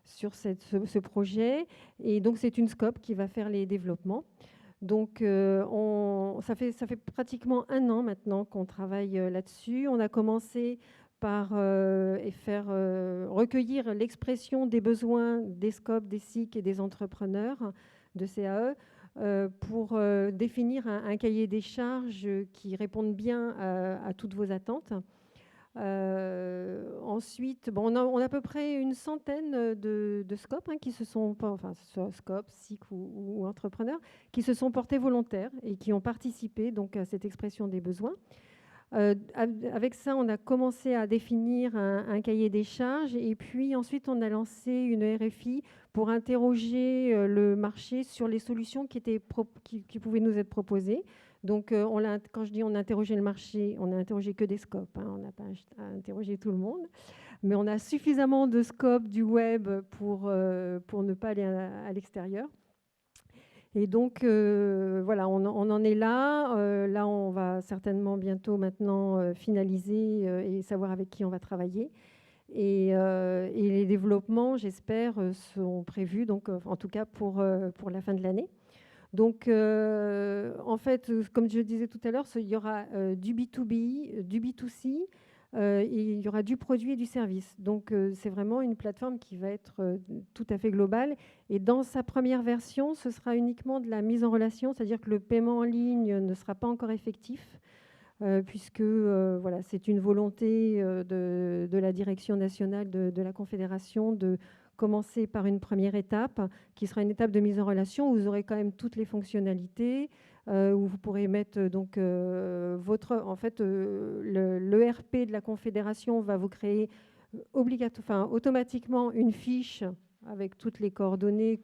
ce projet. Et donc, c'est une SCOP qui va faire les développements. Donc, ça fait pratiquement 1 an maintenant qu'on travaille là-dessus. On a commencé par recueillir l'expression des besoins des SCOP, des SIC et des entrepreneurs de CAE pour définir un cahier des charges qui réponde bien à toutes vos attentes. Ensuite, on a à peu près une centaine de SCOP qui se sont, enfin, SCOP, SIC ou entrepreneurs, qui se sont portés volontaires et qui ont participé donc à cette expression des besoins. Avec ça, on a commencé à définir un cahier des charges et puis ensuite on a lancé une RFI pour interroger le marché sur les solutions qui pouvaient nous être proposées. Donc, quand je dis on a interrogé le marché, on n'a interrogé que des scopes, on n'a pas interrogé tout le monde, mais on a suffisamment de scopes du web pour ne pas aller à l'extérieur. Et donc, voilà, on en est là. Là, on va certainement bientôt maintenant finaliser et savoir avec qui on va travailler. Et les développements, j'espère, sont prévus, donc, en tout cas pour la fin de l'année. Donc, en fait, comme je disais tout à l'heure, il y aura du B2B, du B2C, et il y aura du produit et du service. Donc, c'est vraiment une plateforme qui va être tout à fait globale. Et dans sa première version, ce sera uniquement de la mise en relation, c'est-à-dire que le paiement en ligne ne sera pas encore effectif, puisque voilà, c'est une volonté de la direction nationale de la Confédération de commencer par une première étape, qui sera une étape de mise en relation, où vous aurez quand même toutes les fonctionnalités, où vous pourrez mettre donc l'ERP de la Confédération va vous créer automatiquement une fiche avec toutes les coordonnées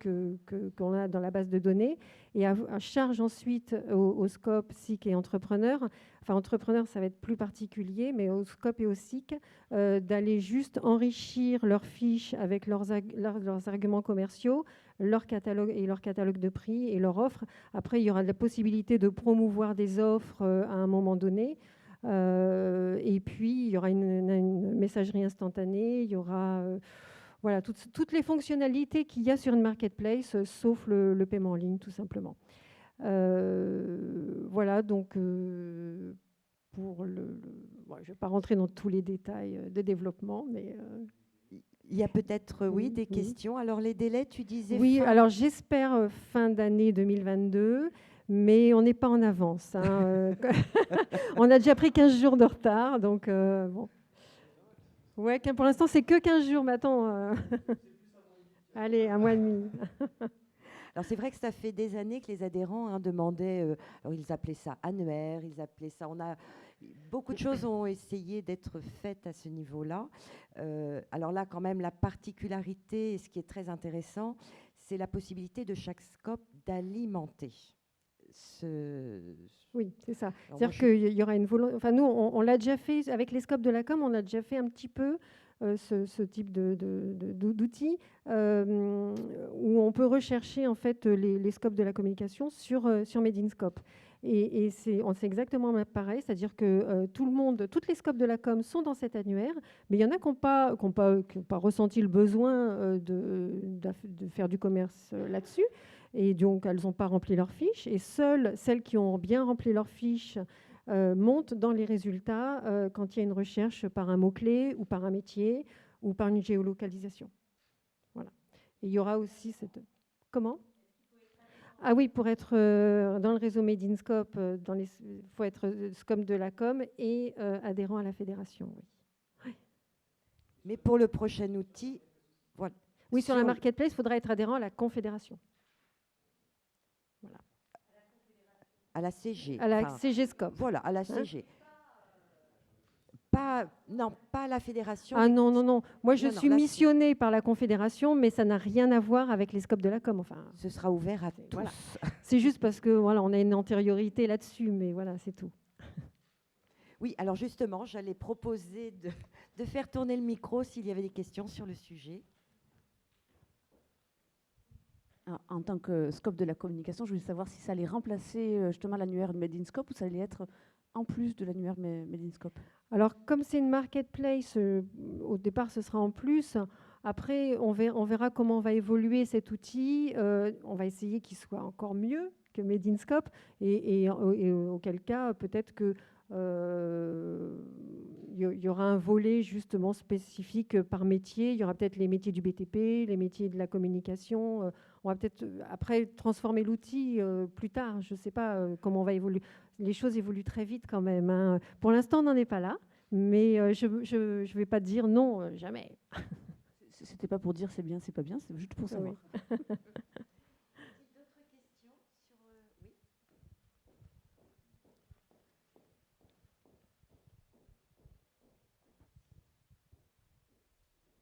qu'on a dans la base de données, et à charge ensuite au SCOP, SIC et entrepreneurs. Enfin, entrepreneurs, ça va être plus particulier, mais au SCOP et au SIC, d'aller juste enrichir leurs fiches avec leurs arguments commerciaux, leur catalogue et leur catalogue de prix et leur offre. Après, il y aura la possibilité de promouvoir des offres à un moment donné. Et puis, il y aura une messagerie instantanée, il y aura voilà, toutes les fonctionnalités qu'il y a sur une marketplace, sauf le paiement en ligne, tout simplement. Voilà, donc pour je ne vais pas rentrer dans tous les détails de développement, mais... Il y a peut-être, oui, des questions. Alors, les délais, tu disais... Oui, alors j'espère fin d'année 2022, mais on n'est pas en avance. On a déjà pris 15 jours de retard, donc bon. Ouais, pour l'instant, c'est que 15 jours, mais attends. Allez, 1 mois et demi. Alors, c'est vrai que ça fait des années que les adhérents demandaient... alors, ils appelaient ça annuaire, ils appelaient ça... Beaucoup de choses ont essayé d'être faites à ce niveau-là. Alors là, quand même, la particularité, et ce qui est très intéressant, c'est la possibilité de chaque SCOP d'alimenter Oui, c'est ça. C'est-à-dire qu'il y aura une volonté... Enfin, nous, on l'a déjà fait avec les scopes de la com, on a déjà fait un petit peu ce type d'outils où on peut rechercher en fait les scopes de la communication sur Medinscope. Et c'est exactement pareil, c'est-à-dire que toutes les scopes de la com sont dans cet annuaire, mais il y en a qui n'ont pas ressenti le besoin de faire du commerce là-dessus, et donc elles n'ont pas rempli leurs fiches, et seules celles qui ont bien rempli leurs fiches montent dans les résultats quand il y a une recherche par un mot-clé ou par un métier ou par une géolocalisation. Voilà. Et il y aura aussi cette... Comment ? Ah oui, pour être dans le réseau Medinscope, il faut être SCOP de la com et adhérent à la fédération. Oui. Ouais. Mais pour le prochain outil, voilà. Oui, sur la marketplace, il faudra être adhérent à la confédération. Voilà. À la CG. À la CG Scope. Voilà, à la CG. Non, pas à la fédération. Ah non, non, non. Moi, je Non, non, suis là, missionnée par la Confédération, mais ça n'a rien à voir avec les scopes de la com. Enfin, ce sera ouvert à tous. Voilà. C'est juste parce que voilà, on a une antériorité là-dessus, mais voilà, c'est tout. Oui, alors justement, j'allais proposer de faire tourner le micro s'il y avait des questions sur le sujet. Alors, en tant que scope de la communication, je voulais savoir si ça allait remplacer justement l'annuaire Made in Scope ou ça allait être en plus de l'annuaire Made in Scope. Alors, comme c'est une marketplace, au départ, ce sera en plus. Après, on verra comment va évoluer cet outil. On va essayer qu'il soit encore mieux que Made in Scope. Et auquel cas, peut-être que y aura un volet justement spécifique par métier. Il y aura peut-être les métiers du BTP, les métiers de la communication. On va peut-être après transformer l'outil plus tard. Je ne sais pas comment on va évoluer. Les choses évoluent très vite quand même, hein. Pour l'instant, on n'en est pas là, mais je ne vais pas dire non, jamais. C'était pas pour dire c'est bien, c'est pas bien, c'est juste pour savoir. Oui.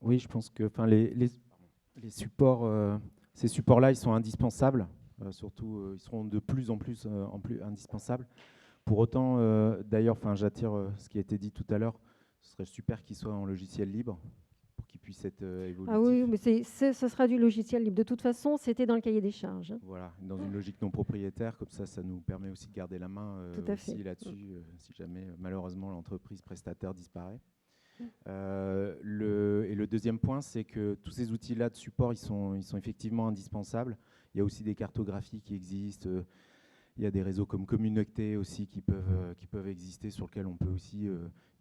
Oui, je pense que les supports, ces supports-là, ils sont indispensables. Surtout, ils seront de plus en plus indispensables. Pour autant, d'ailleurs, j'attire ce qui a été dit tout à l'heure, ce serait super qu'ils soient en logiciel libre pour qu'ils puissent être évolutifs. Ah oui, mais ce sera du logiciel libre. De toute façon, c'était dans le cahier des charges. Voilà, dans une logique non propriétaire, comme ça nous permet aussi de garder la main aussi là-dessus, si jamais malheureusement l'entreprise prestataire disparaît. Le deuxième point, c'est que tous ces outils-là de support, ils sont effectivement indispensables. Il y a aussi des cartographies qui existent. Il y a des réseaux comme Communauté aussi qui peuvent exister, sur lesquels on peut aussi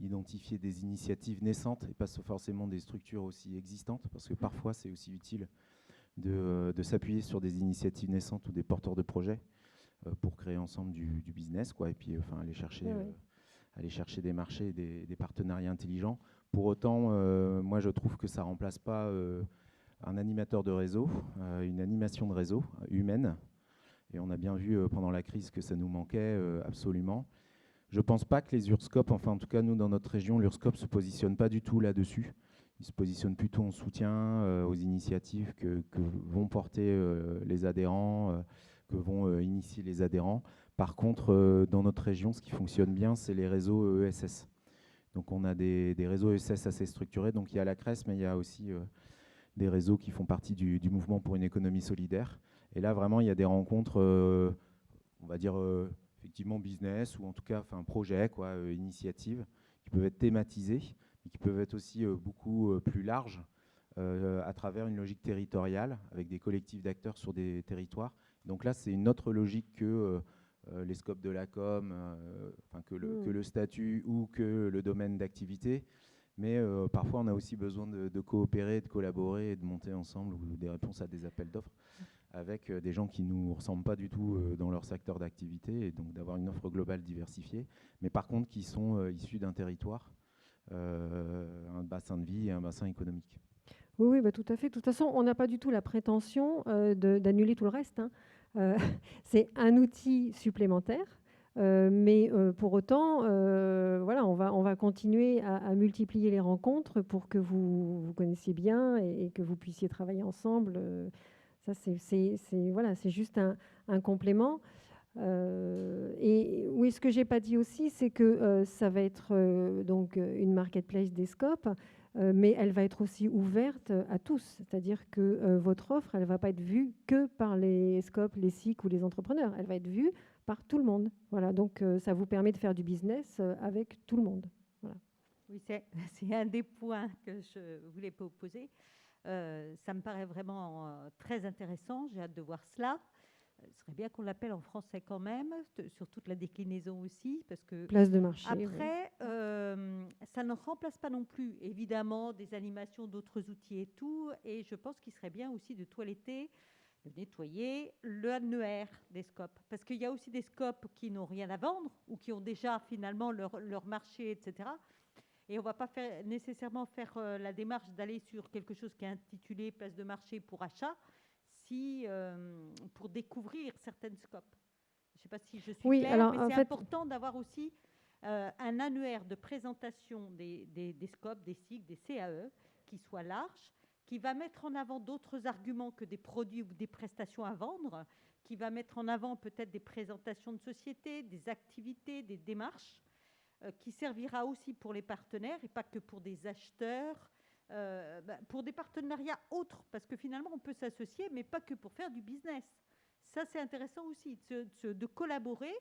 identifier des initiatives naissantes et pas forcément des structures aussi existantes, parce que parfois c'est aussi utile de s'appuyer sur des initiatives naissantes ou des porteurs de projets pour créer ensemble du business, quoi, et puis aller chercher des marchés et des partenariats intelligents. Pour autant, moi je trouve que ça ne remplace pas un animateur de réseau, une animation de réseau humaine. Et on a bien vu pendant la crise que ça nous manquait absolument. Je ne pense pas que les URSCOP, enfin en tout cas nous dans notre région, l'URSCOP ne se positionne pas du tout là-dessus. Il se positionne plutôt en soutien aux initiatives que vont porter les adhérents, que vont initier les adhérents. Par contre, dans notre région, ce qui fonctionne bien, c'est les réseaux ESS. Donc on a des réseaux ESS assez structurés. Donc il y a la CRES, mais il y a aussi des réseaux qui font partie du mouvement pour une économie solidaire. Et là, vraiment, il y a des rencontres, on va dire, effectivement business, ou en tout cas projet, initiatives, qui peuvent être thématisées, mais qui peuvent être aussi beaucoup plus larges, à travers une logique territoriale, avec des collectifs d'acteurs sur des territoires. Donc là, c'est une autre logique que les scopes de la com, que le statut ou que le domaine d'activité. Mais parfois, on a aussi besoin de coopérer, de collaborer et de monter ensemble ou des réponses à des appels d'offres avec des gens qui ne nous ressemblent pas du tout dans leur secteur d'activité, et donc d'avoir une offre globale diversifiée, mais par contre qui sont issus d'un territoire, un bassin de vie et un bassin économique. Oui, bah, tout à fait. De toute façon, on n'a pas du tout la prétention d'annuler tout le reste, hein. C'est un outil supplémentaire. Mais pour autant, voilà, on va continuer à multiplier les rencontres pour que vous connaissiez bien et que vous puissiez travailler ensemble. Ça, c'est juste un complément. Et oui, ce que j'ai pas dit aussi, c'est que ça va être donc une marketplace des scopes, mais elle va être aussi ouverte à tous. C'est-à-dire que votre offre, elle va pas être vue que par les scopes, les SIC ou les entrepreneurs. Elle va être vue par tout le monde. Voilà, donc ça vous permet de faire du business avec tout le monde. Voilà. Oui, c'est un des points que je voulais proposer. Ça me paraît vraiment très intéressant. J'ai hâte de voir cela. Ce serait bien qu'on l'appelle en français quand même, sur toute la déclinaison aussi, parce que place de marché. Après, ça ne remplace pas non plus, évidemment, des animations d'autres outils et tout. Et je pense qu'il serait bien aussi de toiletter, de nettoyer l'annuaire des scopes, parce qu'il y a aussi des scopes qui n'ont rien à vendre ou qui ont déjà finalement leur marché, etc. Et on ne va pas nécessairement faire la démarche d'aller sur quelque chose qui est intitulé place de marché pour achat, pour découvrir certaines scopes. Je ne sais pas si je suis Oui, claire, alors, mais en c'est fait- important d'avoir aussi un annuaire de présentation des scopes, des cycles, des CAE, qui soit large, qui va mettre en avant d'autres arguments que des produits ou des prestations à vendre, qui va mettre en avant peut-être des présentations de société, des activités, des démarches, qui servira aussi pour les partenaires et pas que pour des acheteurs, pour des partenariats autres, parce que finalement on peut s'associer, mais pas que pour faire du business. Ça c'est intéressant aussi, de collaborer,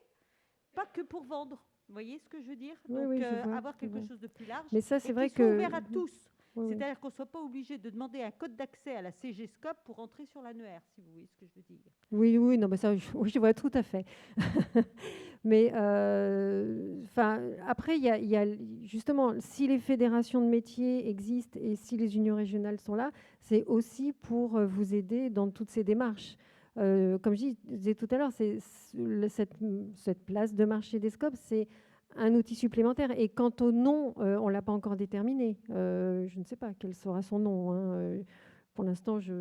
pas que pour vendre. Vous voyez ce que je veux dire? Oui, Donc oui, je vois, avoir je quelque vois. chose de plus large, Mais ça, c'est et vrai qui soit que- ouvert à tous. Oui, oui. C'est-à-dire qu'on ne soit pas obligé de demander un code d'accès à la CG Scope pour entrer sur l'annuaire, si vous voyez ce que je veux dire. Oui, oui, non, mais ça, oui, je vois tout à fait. Mais après, il y a justement, si les fédérations de métiers existent et si les unions régionales sont là, c'est aussi pour vous aider dans toutes ces démarches. Comme je disais tout à l'heure, cette place de marché des scopes, c'est un outil supplémentaire. Et quant au nom, on ne l'a pas encore déterminé. Je ne sais pas quel sera son nom, hein. Pour l'instant, je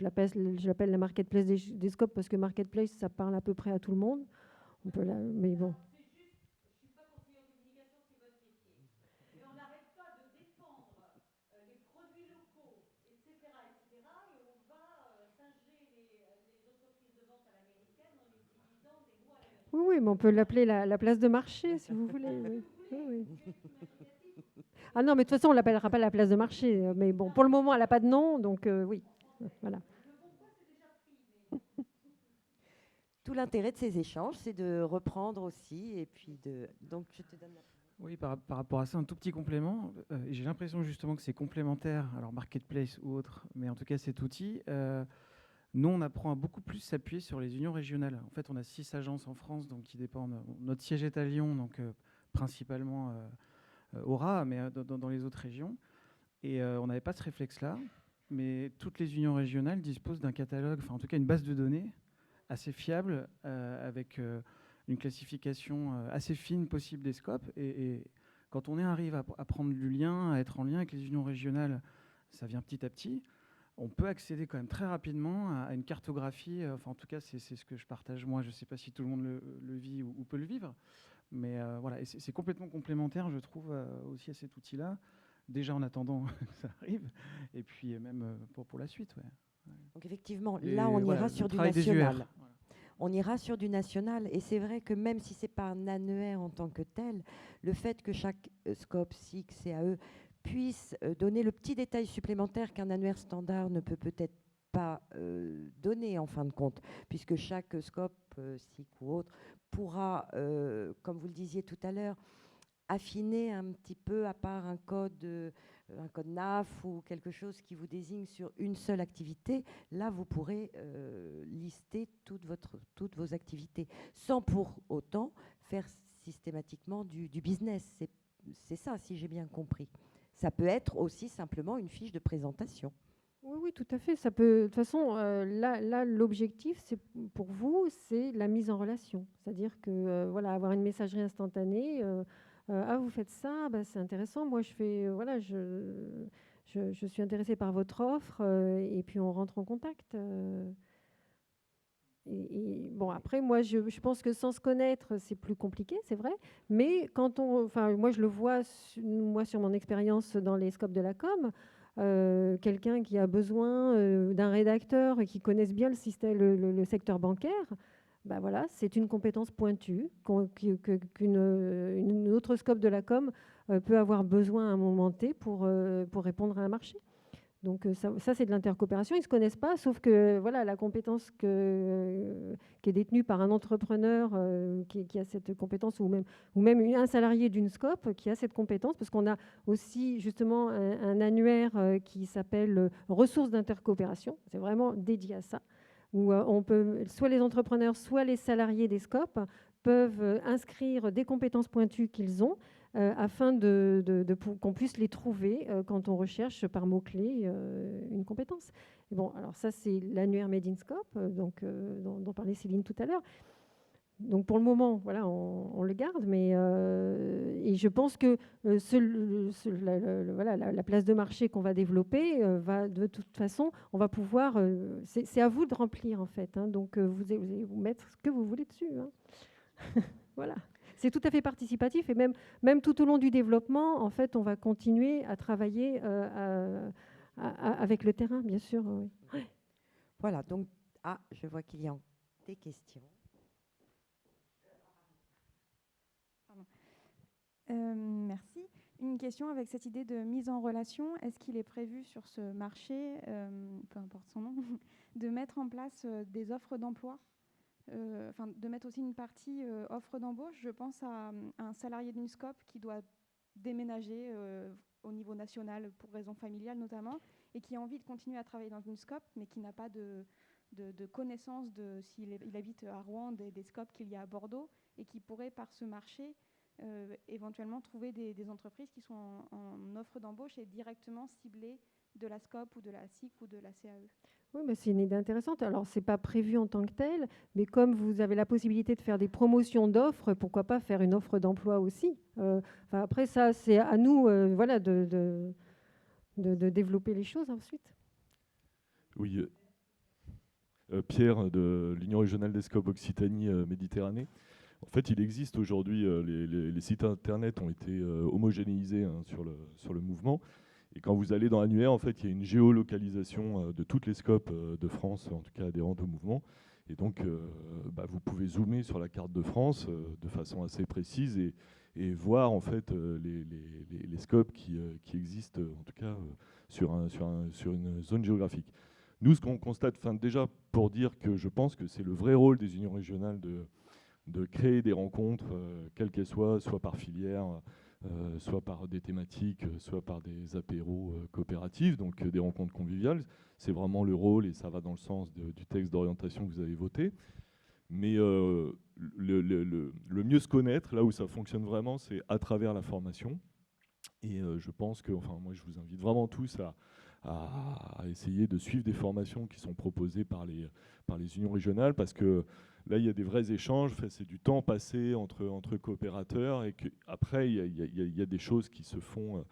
l'appelle la marketplace des scopes parce que marketplace, ça parle à peu près à tout le monde. On peut mais bon. Oui, oui, mais on peut l'appeler la place de marché, si vous voulez. Oui. Oui, oui. Ah non, mais de toute façon, on ne l'appellera pas la place de marché. Mais bon, pour le moment, elle n'a pas de nom, donc oui. Voilà. Tout l'intérêt de ces échanges, c'est de reprendre aussi. Et puis donc, je te donne la parole. Oui, par rapport à ça, un tout petit complément. J'ai l'impression justement que c'est complémentaire, alors marketplace ou autre, mais en tout cas cet outil. Nous, on apprend à beaucoup plus s'appuyer sur les unions régionales. En fait, on a 6 agences en France donc, qui dépendent. Notre siège est à Lyon, donc principalement Aura, mais dans les autres régions. Et on n'avait pas ce réflexe-là, mais toutes les unions régionales disposent d'un catalogue, enfin en tout cas une base de données assez fiable, avec une classification assez fine possible des scopes. Et quand on arrive à prendre du lien, à être en lien avec les unions régionales, ça vient petit à petit. On peut accéder quand même très rapidement à une cartographie. Enfin, en tout cas, c'est ce que je partage moi. Je ne sais pas si tout le monde le vit ou peut le vivre. Mais voilà, et c'est complètement complémentaire, je trouve, aussi à cet outil-là. Déjà en attendant que ça arrive. Et puis même pour la suite. Ouais. Donc effectivement, là, on ira sur du national. Voilà. On ira sur du national. Et c'est vrai que même si ce n'est pas un annuaire en tant que tel, le fait que chaque scope, SIC, CAE puisse donner le petit détail supplémentaire qu'un annuaire standard ne peut peut-être pas donner en fin de compte, puisque chaque scope, SIC ou autre, pourra, comme vous le disiez tout à l'heure, affiner un petit peu, à part un code NAF ou quelque chose qui vous désigne sur une seule activité. Là, vous pourrez lister toutes vos activités, sans pour autant faire systématiquement du business. C'est ça, si j'ai bien compris. Ça peut être aussi simplement une fiche de présentation. Oui, oui, tout à fait. Ça peut. De toute façon, là, l'objectif, c'est pour vous, c'est la mise en relation. C'est-à-dire que voilà, avoir une messagerie instantanée. Ah, vous faites ça, bah, c'est intéressant. Moi, je fais. Voilà, je suis intéressée par votre offre, et puis on rentre en contact. Et bon, après, moi, je pense que sans se connaître, c'est plus compliqué, c'est vrai. Mais quand moi, je le vois, moi, sur mon expérience dans les scopes de la com, quelqu'un qui a besoin d'un rédacteur et qui connaisse bien le système, le secteur bancaire, bah voilà, c'est une compétence pointue qu'une autre scope de la com peut avoir besoin à un moment T pour répondre à un marché. Donc ça c'est de l'intercoopération. Ils ne se connaissent pas, sauf que voilà, la compétence qui est détenue par un entrepreneur qui a cette compétence, ou même un salarié d'une scope qui a cette compétence, parce qu'on a aussi justement un annuaire qui s'appelle ressources d'intercoopération. C'est vraiment dédié à ça, où on peut, soit les entrepreneurs, soit les salariés des scopes peuvent inscrire des compétences pointues qu'ils ont, afin qu'on puisse les trouver quand on recherche par mots-clés une compétence. Et bon, alors ça, c'est l'annuaire Made in Scope, dont parlait Céline tout à l'heure. Donc pour le moment, voilà, on le garde, mais et je pense que la place de marché qu'on va développer va de toute façon, on va pouvoir. C'est à vous de remplir en fait. Hein, donc vous allez vous mettre ce que vous voulez dessus. Hein. Voilà. C'est tout à fait participatif et même tout au long du développement, en fait, on va continuer à travailler avec le terrain, bien sûr. Oui. Voilà. Donc, je vois qu'il y a des questions. Merci. Une question avec cette idée de mise en relation. Est-ce qu'il est prévu sur ce marché, peu importe son nom, de mettre en place des offres d'emploi, de mettre aussi une partie offre d'embauche? Je pense à un salarié d'une SCOP qui doit déménager au niveau national pour raisons familiales notamment, et qui a envie de continuer à travailler dans une SCOP, mais qui n'a pas de connaissance de s'il habite à Rouen des SCOP qu'il y a à Bordeaux, et qui pourrait par ce marché éventuellement trouver des entreprises qui sont en offre d'embauche et directement ciblées de la SCOP ou de la SIC ou de la CAE. Oui, mais c'est une idée intéressante. Alors, ce n'est pas prévu en tant que tel, mais comme vous avez la possibilité de faire des promotions d'offres, pourquoi pas faire une offre d'emploi aussi. Après, ça, c'est à nous voilà, de développer les choses ensuite. Oui. Pierre, de l'Union régionale des SCOP Occitanie Méditerranée. En fait, il existe aujourd'hui, les sites internet ont été homogénéisés sur le mouvement. Et quand vous allez dans l'annuaire, en fait, il y a une géolocalisation de toutes les SCOP de France, en tout cas adhérentes au mouvement. Et donc, vous pouvez zoomer sur la carte de France de façon assez précise et voir en fait les SCOP qui existent, en tout cas sur une zone géographique. Nous, ce qu'on constate, déjà pour dire que je pense que c'est le vrai rôle des unions régionales de créer des rencontres, quelles qu'elles soient, soit par filière, soit par des thématiques, soit par des apéros coopératifs, donc des rencontres conviviales. C'est vraiment le rôle et ça va dans le sens du texte d'orientation que vous avez voté. Mais le mieux se connaître, là où ça fonctionne vraiment, c'est à travers la formation. Et je pense que, moi je vous invite vraiment tous à essayer de suivre des formations qui sont proposées par les unions régionales, parce que là, il y a des vrais échanges, c'est du temps passé entre coopérateurs, et qu'après, il y a des choses qui se font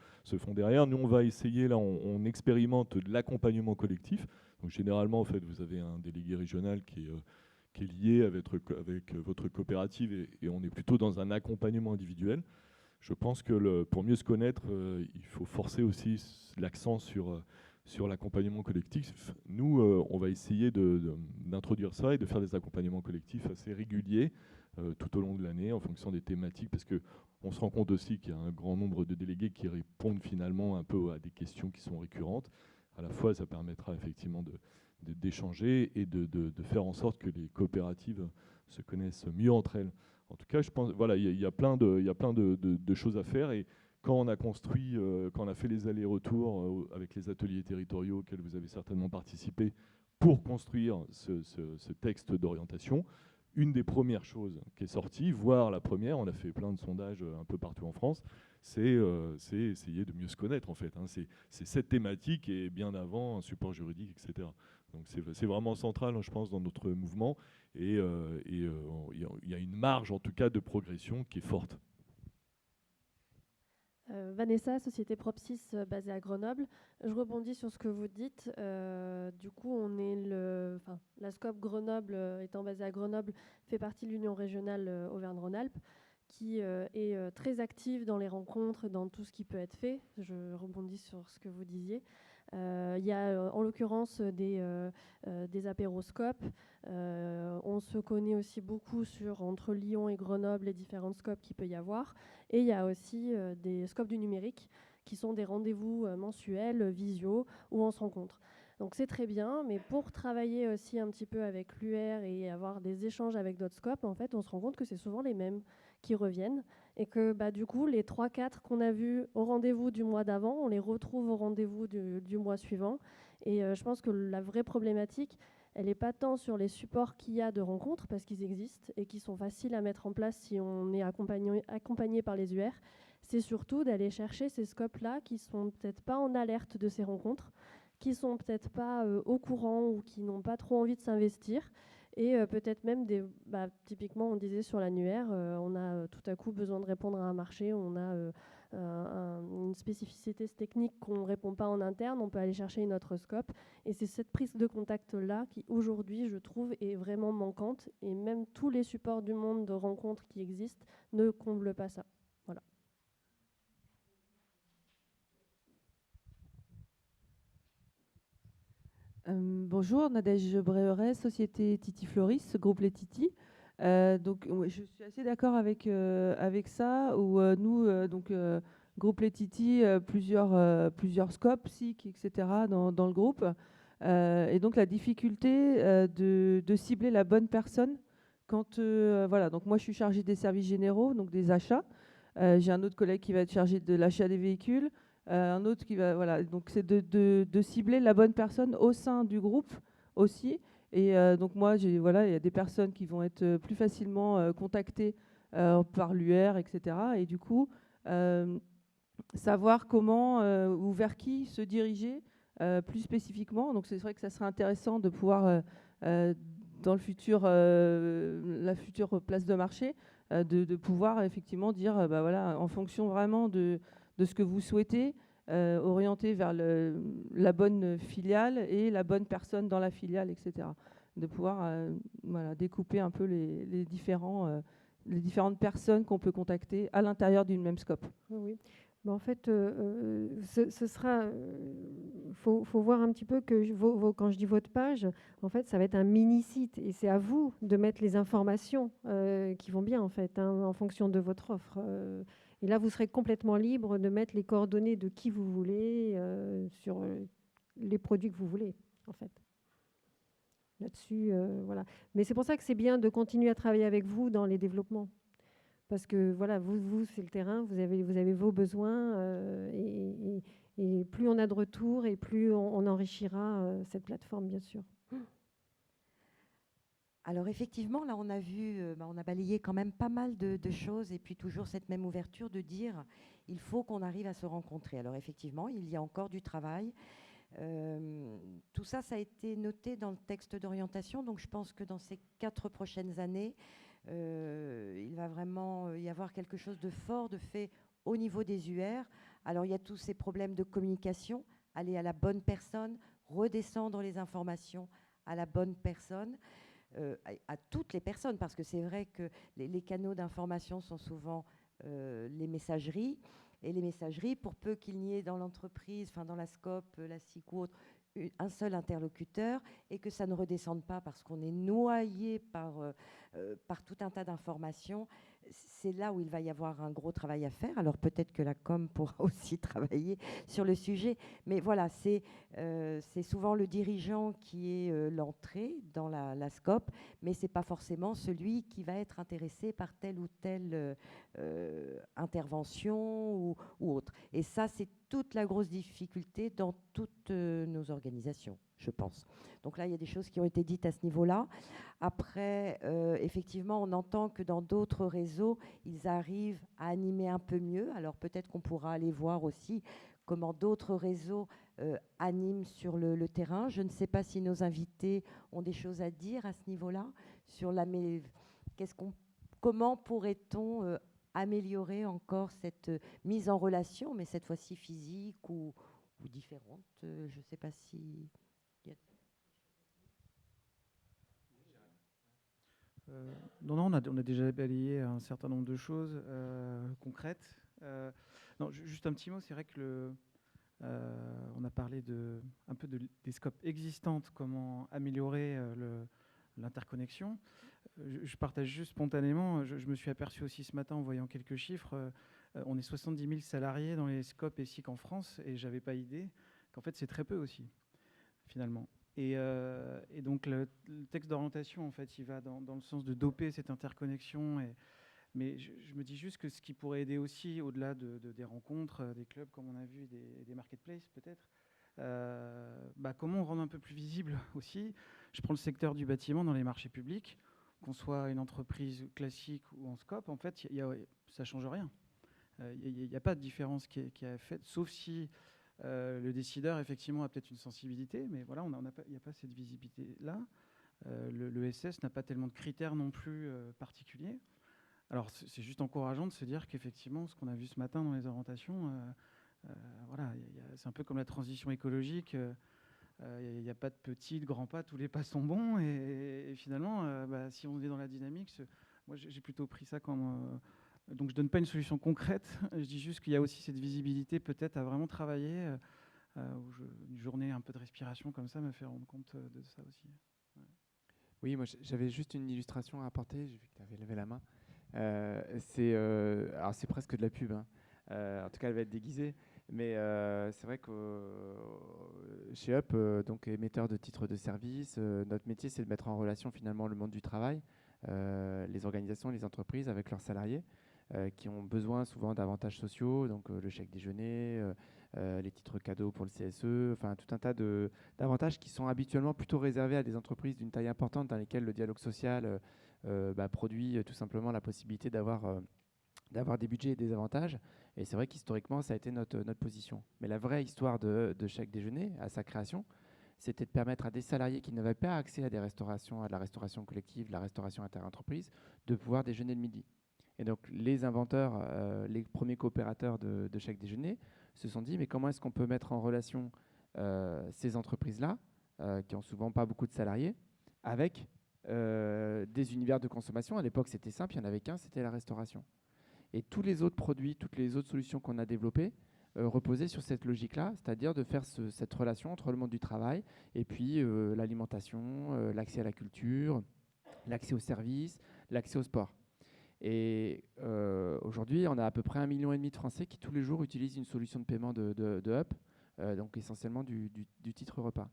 derrière. Nous, on va essayer, là, on expérimente de l'accompagnement collectif. Donc, généralement, en fait, vous avez un délégué régional qui est lié avec votre coopérative, et on est plutôt dans un accompagnement individuel. Je pense que pour mieux se connaître, il faut forcer aussi l'accent sur l'accompagnement collectif. Nous, on va essayer d'introduire ça et de faire des accompagnements collectifs assez réguliers tout au long de l'année en fonction des thématiques, parce qu'on se rend compte aussi qu'il y a un grand nombre de délégués qui répondent finalement un peu à des questions qui sont récurrentes. À la fois, ça permettra effectivement d'échanger et de faire en sorte que les coopératives se connaissent mieux entre elles. En tout cas, je pense, voilà, il y a plein de choses à faire, et quand on a construit, quand on a fait les allers-retours avec les ateliers territoriaux auxquels vous avez certainement participé pour construire ce texte d'orientation, une des premières choses qui est sortie, voire la première, on a fait plein de sondages un peu partout en France, c'est essayer de mieux se connaître en fait. Hein. C'est cette thématique et bien avant un support juridique, etc. Donc c'est vraiment central, je pense, dans notre mouvement, et il y a une marge en tout cas de progression qui est forte. Vanessa, société Propsys basée à Grenoble. Je rebondis sur ce que vous dites. Du coup, on est la SCOP Grenoble étant basée à Grenoble fait partie de l'Union régionale Auvergne-Rhône-Alpes, qui est très active dans les rencontres, dans tout ce qui peut être fait. Je rebondis sur ce que vous disiez. Il y a en l'occurrence des apéroscopes. On se connaît aussi beaucoup entre Lyon et Grenoble, les différentes scopes qu'il peut y avoir. Et il y a aussi des scopes du numérique qui sont des rendez-vous mensuels, visio, où on se rencontre. Donc c'est très bien, mais pour travailler aussi un petit peu avec l'UR et avoir des échanges avec d'autres scopes, en fait, on se rend compte que c'est souvent les mêmes qui reviennent, et que du coup, les 3-4 qu'on a vus au rendez-vous du mois d'avant, on les retrouve au rendez-vous du mois suivant. Et je pense que la vraie problématique, elle n'est pas tant sur les supports qu'il y a de rencontres, parce qu'ils existent et qui sont faciles à mettre en place si on est accompagné par les UR. C'est surtout d'aller chercher ces scopes-là qui ne sont peut-être pas en alerte de ces rencontres, qui ne sont peut-être pas au courant ou qui n'ont pas trop envie de s'investir, Et peut-être même, typiquement, on disait sur l'annuaire, on a tout à coup besoin de répondre à un marché, on a une spécificité technique qu'on ne répond pas en interne, on peut aller chercher une autre scope. Et c'est cette prise de contact-là qui, aujourd'hui, je trouve, est vraiment manquante. Et même tous les supports du monde de rencontres qui existent ne comblent pas ça. Voilà. Bonjour, Nadège Bréheret, société Titi Floris, groupe Les Titi. Donc, je suis assez d'accord avec ça, où nous, groupe Les Titi, plusieurs scopes, SIC, etc. dans le groupe. Et donc, la difficulté de cibler la bonne personne quand, voilà, donc moi, je suis chargée des services généraux, donc des achats. J'ai un autre collègue qui va être chargé de l'achat des véhicules. Un autre qui va, voilà, donc c'est de cibler la bonne personne au sein du groupe aussi. Et donc moi, voilà, il y a des personnes qui vont être plus facilement contactées par l'UR, etc. Et du coup, savoir comment ou vers qui se diriger plus spécifiquement. Donc c'est vrai que ça serait intéressant de pouvoir, dans le futur, la future place de marché, de pouvoir effectivement dire, bah voilà, en fonction vraiment de ce que vous souhaitez, orienter vers la bonne filiale et la bonne personne dans la filiale, etc. De pouvoir voilà, découper un peu les différentes personnes qu'on peut contacter à l'intérieur d'une même scope. Oui. Mais en fait, ce sera... faut voir un petit peu que quand je dis votre page, en fait, ça va être un mini-site. Et c'est à vous de mettre les informations qui vont bien, en fait, hein, en fonction de votre offre. Et là, vous serez complètement libre de mettre les coordonnées de qui vous voulez sur les produits que vous voulez, en fait. Là-dessus, voilà. Mais c'est pour ça que c'est bien de continuer à travailler avec vous dans les développements. Parce que voilà, vous c'est le terrain, vous avez vos besoins et plus on a de retours et plus on enrichira cette plateforme, bien sûr. Alors effectivement, là on a vu, on a balayé quand même pas mal de choses et puis toujours cette même ouverture de dire il faut qu'on arrive à se rencontrer. Alors effectivement, il y a encore du travail. Tout ça, ça a été noté dans le texte d'orientation, donc je pense que dans ces 4 prochaines années, il va vraiment y avoir quelque chose de fort de fait au niveau des UR. Alors il y a tous ces problèmes de communication, aller à la bonne personne, redescendre les informations à la bonne personne, à toutes les personnes, parce que c'est vrai que les canaux d'information sont souvent les messageries, et les messageries, pour peu qu'il n'y ait dans l'entreprise, enfin dans la SCOP, la SIC ou autre, un seul interlocuteur et que ça ne redescende pas parce qu'on est noyé par tout un tas d'informations, c'est là où il va y avoir un gros travail à faire. Alors peut-être que la com pourra aussi travailler sur le sujet, mais voilà, c'est souvent le dirigeant qui est l'entrée dans la SCOP, mais c'est pas forcément celui qui va être intéressé par telle ou telle intervention ou autre. Et ça, c'est toute la grosse difficulté dans toutes nos organisations, je pense. Donc là, il y a des choses qui ont été dites à ce niveau-là. Après, effectivement, on entend que dans d'autres réseaux, ils arrivent à animer un peu mieux. Alors peut-être qu'on pourra aller voir aussi comment d'autres réseaux animent sur le terrain. Je ne sais pas si nos invités ont des choses à dire à ce niveau-là. Sur comment pourrait-on améliorer encore cette mise en relation, mais cette fois-ci physique ou différente. Je ne sais pas si... Non, on a déjà balayé un certain nombre de choses concrètes. Non, juste un petit mot, c'est vrai que on a parlé un peu des scopes existantes, comment améliorer l'interconnexion. Je partage juste spontanément, je me suis aperçu aussi ce matin en voyant quelques chiffres, on est 70 000 salariés dans les scopes et SIC en France, et j'avais pas idée qu'en fait c'est très peu aussi, finalement. Et donc le texte d'orientation, en fait, il va dans le sens de doper cette interconnexion. Mais je me dis juste que ce qui pourrait aider aussi, au-delà des rencontres, des clubs comme on a vu, des marketplaces peut-être, comment on rend un peu plus visible aussi. Je prends le secteur du bâtiment dans les marchés publics, qu'on soit une entreprise classique ou en scope, en fait, ça ne change rien. Il n'y a pas de différence qui est faite, sauf si le décideur, effectivement, a peut-être une sensibilité, mais voilà, il n'y a pas cette visibilité-là. l'ESS n'a pas tellement de critères non plus particuliers. Alors c'est juste encourageant de se dire qu'effectivement, ce qu'on a vu ce matin dans les orientations, voilà, c'est un peu comme la transition écologique. Il n'y a pas de petits, de grands pas, tous les pas sont bons. Et finalement, si on est dans la dynamique, moi j'ai plutôt pris ça comme... donc je ne donne pas une solution concrète, je dis juste qu'il y a aussi cette visibilité peut-être à vraiment travailler, une journée un peu de respiration comme ça me fait rendre compte de ça aussi. Ouais. Oui, moi j'avais juste une illustration à apporter, j'ai vu que tu avais levé la main. Alors c'est presque de la pub, hein. En tout cas elle va être déguisée. Mais c'est vrai que chez Up, donc émetteur de titres de service, notre métier c'est de mettre en relation finalement le monde du travail, les organisations, les entreprises avec leurs salariés qui ont besoin souvent d'avantages sociaux, donc le chèque déjeuner, les titres cadeaux pour le CSE, enfin tout un tas d'avantages qui sont habituellement plutôt réservés à des entreprises d'une taille importante dans lesquelles le dialogue social produit tout simplement la possibilité d'avoir des budgets et des avantages. Et c'est vrai qu'historiquement, ça a été notre position. Mais la vraie histoire de chèque déjeuner, à sa création, c'était de permettre à des salariés qui n'avaient pas accès à de la restauration collective, de la restauration interentreprise, de pouvoir déjeuner le midi. Et donc, les inventeurs, les premiers coopérateurs de chèque déjeuner se sont dit, mais comment est-ce qu'on peut mettre en relation ces entreprises-là, qui n'ont souvent pas beaucoup de salariés, avec des univers de consommation. À l'époque, c'était simple, il n'y en avait qu'un, c'était la restauration. Et tous les autres produits, toutes les autres solutions qu'on a développées reposaient sur cette logique-là, c'est-à-dire de faire cette relation entre le monde du travail et puis l'alimentation, l'accès à la culture, l'accès aux services, l'accès au sport. Et aujourd'hui, on a à peu près 1,5 million de Français qui tous les jours utilisent une solution de paiement de Up, donc essentiellement du titre repas.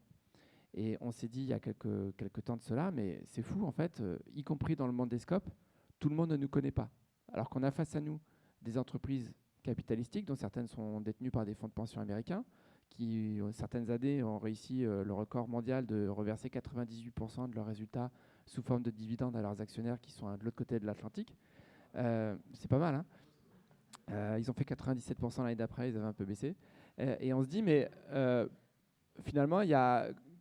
Et on s'est dit il y a quelques temps de cela, mais c'est fou en fait, y compris dans le monde des scopes, tout le monde ne nous connaît pas. Alors qu'on a face à nous des entreprises capitalistiques, dont certaines sont détenues par des fonds de pension américains, qui, certaines années, ont réussi le record mondial de reverser 98% de leurs résultats sous forme de dividendes à leurs actionnaires qui sont de l'autre côté de l'Atlantique. C'est pas mal, hein. Ils ont fait 97% l'année d'après, ils avaient un peu baissé. Et on se dit, mais finalement,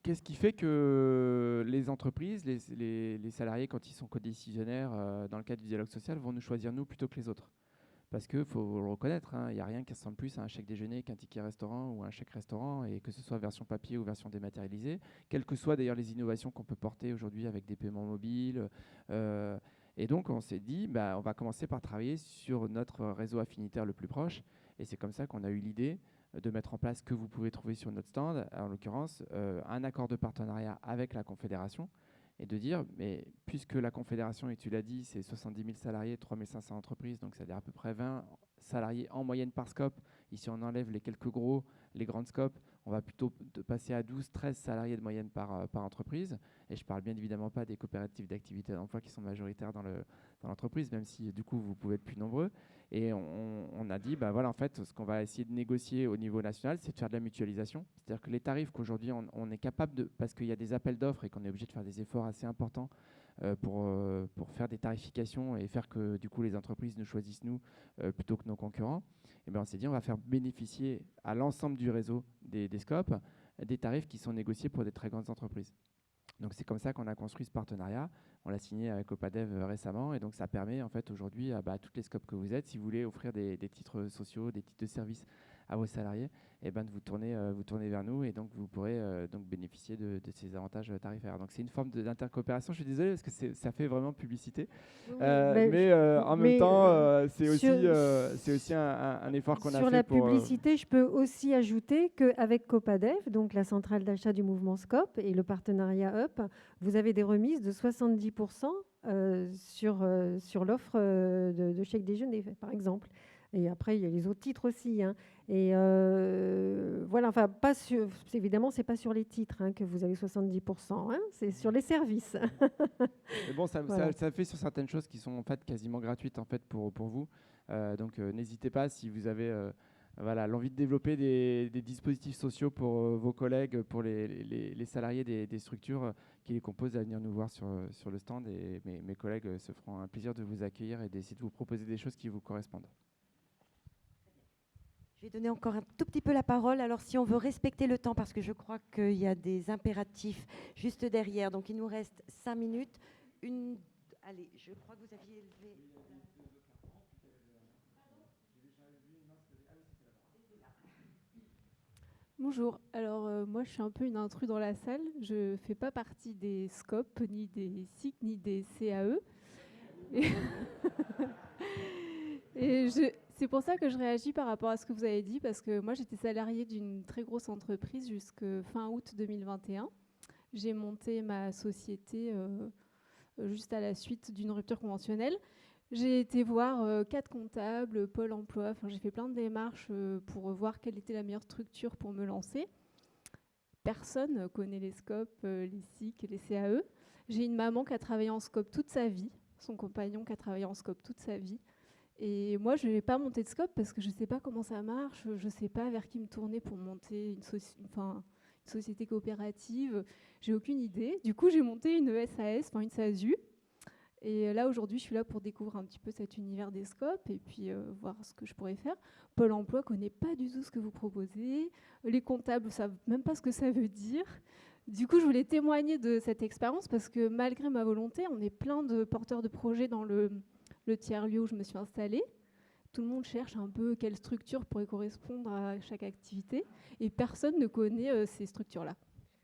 qu'est-ce qui fait que les entreprises, les salariés, quand ils sont codécisionnaires dans le cadre du dialogue social, vont nous choisir nous plutôt que les autres? Parce qu'il faut le reconnaître, il n'y a rien qui ressemble plus à un chèque déjeuner qu'un ticket restaurant ou un chèque restaurant, et que ce soit version papier ou version dématérialisée, quelles que soient d'ailleurs les innovations qu'on peut porter aujourd'hui avec des paiements mobiles. Et donc on s'est dit, on va commencer par travailler sur notre réseau affinitaire le plus proche, et c'est comme ça qu'on a eu l'idée de mettre en place ce que vous pouvez trouver sur notre stand, en l'occurrence un accord de partenariat avec la Confédération, et de dire, mais puisque la Confédération, et tu l'as dit, c'est 70 000 salariés, 3 500 entreprises, donc c'est-à-dire à peu près 20 salariés en moyenne par scope. Ici, on enlève les quelques gros, les grandes scopes, on va plutôt passer à 12-13 salariés de moyenne par entreprise. Et je ne parle bien évidemment pas des coopératives d'activité d'emploi qui sont majoritaires dans l'entreprise, même si du coup, vous pouvez être plus nombreux. Et on a dit, voilà, en fait, ce qu'on va essayer de négocier au niveau national, c'est de faire de la mutualisation. C'est-à-dire que les tarifs qu'aujourd'hui, on est capable de, parce qu'il y a des appels d'offres et qu'on est obligé de faire des efforts assez importants pour faire des tarifications et faire que du coup les entreprises nous choisissent nous plutôt que nos concurrents, et on s'est dit on va faire bénéficier à l'ensemble du réseau des scopes des tarifs qui sont négociés pour des très grandes entreprises. Donc c'est comme ça qu'on a construit ce partenariat. On l'a signé avec Opadev récemment, et donc ça permet en fait aujourd'hui à toutes les scopes que vous êtes, si vous voulez offrir des titres sociaux, des titres de service à vos salariés, de vous tourner vers nous, et donc vous pourrez donc bénéficier de ces avantages tarifaires. Donc c'est une forme d'intercoopération. Je suis désolé parce que ça fait vraiment publicité, Oui, mais en même temps c'est aussi un effort qu'on a fait. Sur la publicité, je peux aussi ajouter qu'avec Copadev, donc la centrale d'achat du mouvement SCOP et le partenariat Up, vous avez des remises de 70% sur l'offre de chèque déjeuner, par exemple. Et après, il y a les autres titres aussi. Et voilà, enfin, évidemment, ce n'est pas sur les titres que vous avez 70%, c'est sur les services. Mais bon, ça fait sur certaines choses qui sont en fait quasiment gratuites en fait, pour vous. Donc, n'hésitez pas si vous avez l'envie de développer des dispositifs sociaux pour vos collègues, pour les salariés des structures qui les composent, à venir nous voir sur le stand. Et mes collègues se feront un plaisir de vous accueillir et d'essayer de vous proposer des choses qui vous correspondent. Je vais donner encore un tout petit peu la parole. Alors, si on veut respecter le temps, parce que je crois qu'il y a des impératifs juste derrière. Donc, il nous reste 5 minutes. Allez, je crois que vous aviez élevé... Bonjour, alors moi je suis un peu une intrue dans la salle, je ne fais pas partie des SCOP, ni des SIC, ni des CAE. Et c'est pour ça que je réagis par rapport à ce que vous avez dit, parce que moi j'étais salariée d'une très grosse entreprise jusqu'à fin août 2021. J'ai monté ma société juste à la suite d'une rupture conventionnelle. J'ai été voir 4 comptables, Pôle emploi, enfin, j'ai fait plein de démarches pour voir quelle était la meilleure structure pour me lancer. Personne ne connaît les SCOP, les SIC et les CAE. J'ai une maman qui a travaillé en SCOP toute sa vie, son compagnon qui a travaillé en SCOP toute sa vie. Et moi, je n'ai pas monté de SCOP parce que je ne sais pas comment ça marche, je ne sais pas vers qui me tourner pour monter une société coopérative. J'ai aucune idée. Du coup, j'ai monté une SAS, une SASU. Et là, aujourd'hui, je suis là pour découvrir un petit peu cet univers des SCOP et puis voir ce que je pourrais faire. Pôle emploi ne connaît pas du tout ce que vous proposez. Les comptables ne savent même pas ce que ça veut dire. Du coup, je voulais témoigner de cette expérience parce que malgré ma volonté, on est plein de porteurs de projets dans le tiers-lieu où je me suis installée. Tout le monde cherche un peu quelle structure pourrait correspondre à chaque activité et personne ne connaît ces structures-là.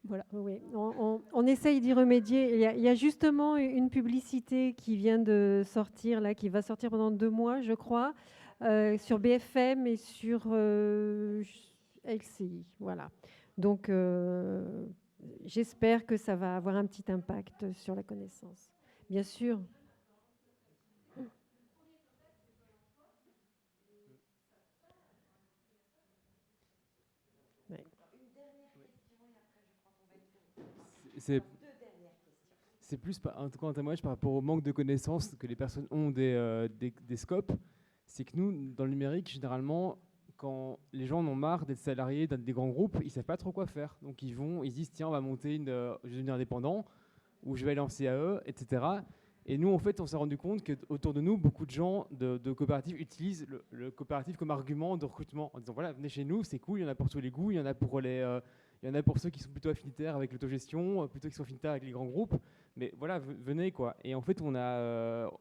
Voilà. Oui, on essaye d'y remédier. Il y a justement une publicité qui vient de sortir, là, qui va sortir pendant 2 mois, je crois, sur BFM et sur LCI. Voilà. Donc, j'espère que ça va avoir un petit impact sur la connaissance. Bien sûr. C'est plus, en tout cas, un témoignage par rapport au manque de connaissances que les personnes ont des SCOP. C'est que nous, dans le numérique, généralement, quand les gens en ont marre d'être salariés dans des grands groupes, ils ne savent pas trop quoi faire. Donc ils se disent, tiens, on va monter je vais devenir indépendant, ou je vais aller en CAE, etc. Et nous, en fait, on s'est rendu compte qu'autour de nous, beaucoup de gens de coopératives utilisent le coopératif comme argument de recrutement, en disant, voilà, venez chez nous, c'est cool, il y en a pour tous les goûts, il y en a pour ceux qui sont plutôt affinitaires avec l'autogestion, plutôt qui sont affinitaires avec les grands groupes. Mais voilà, venez quoi. Et en fait, on a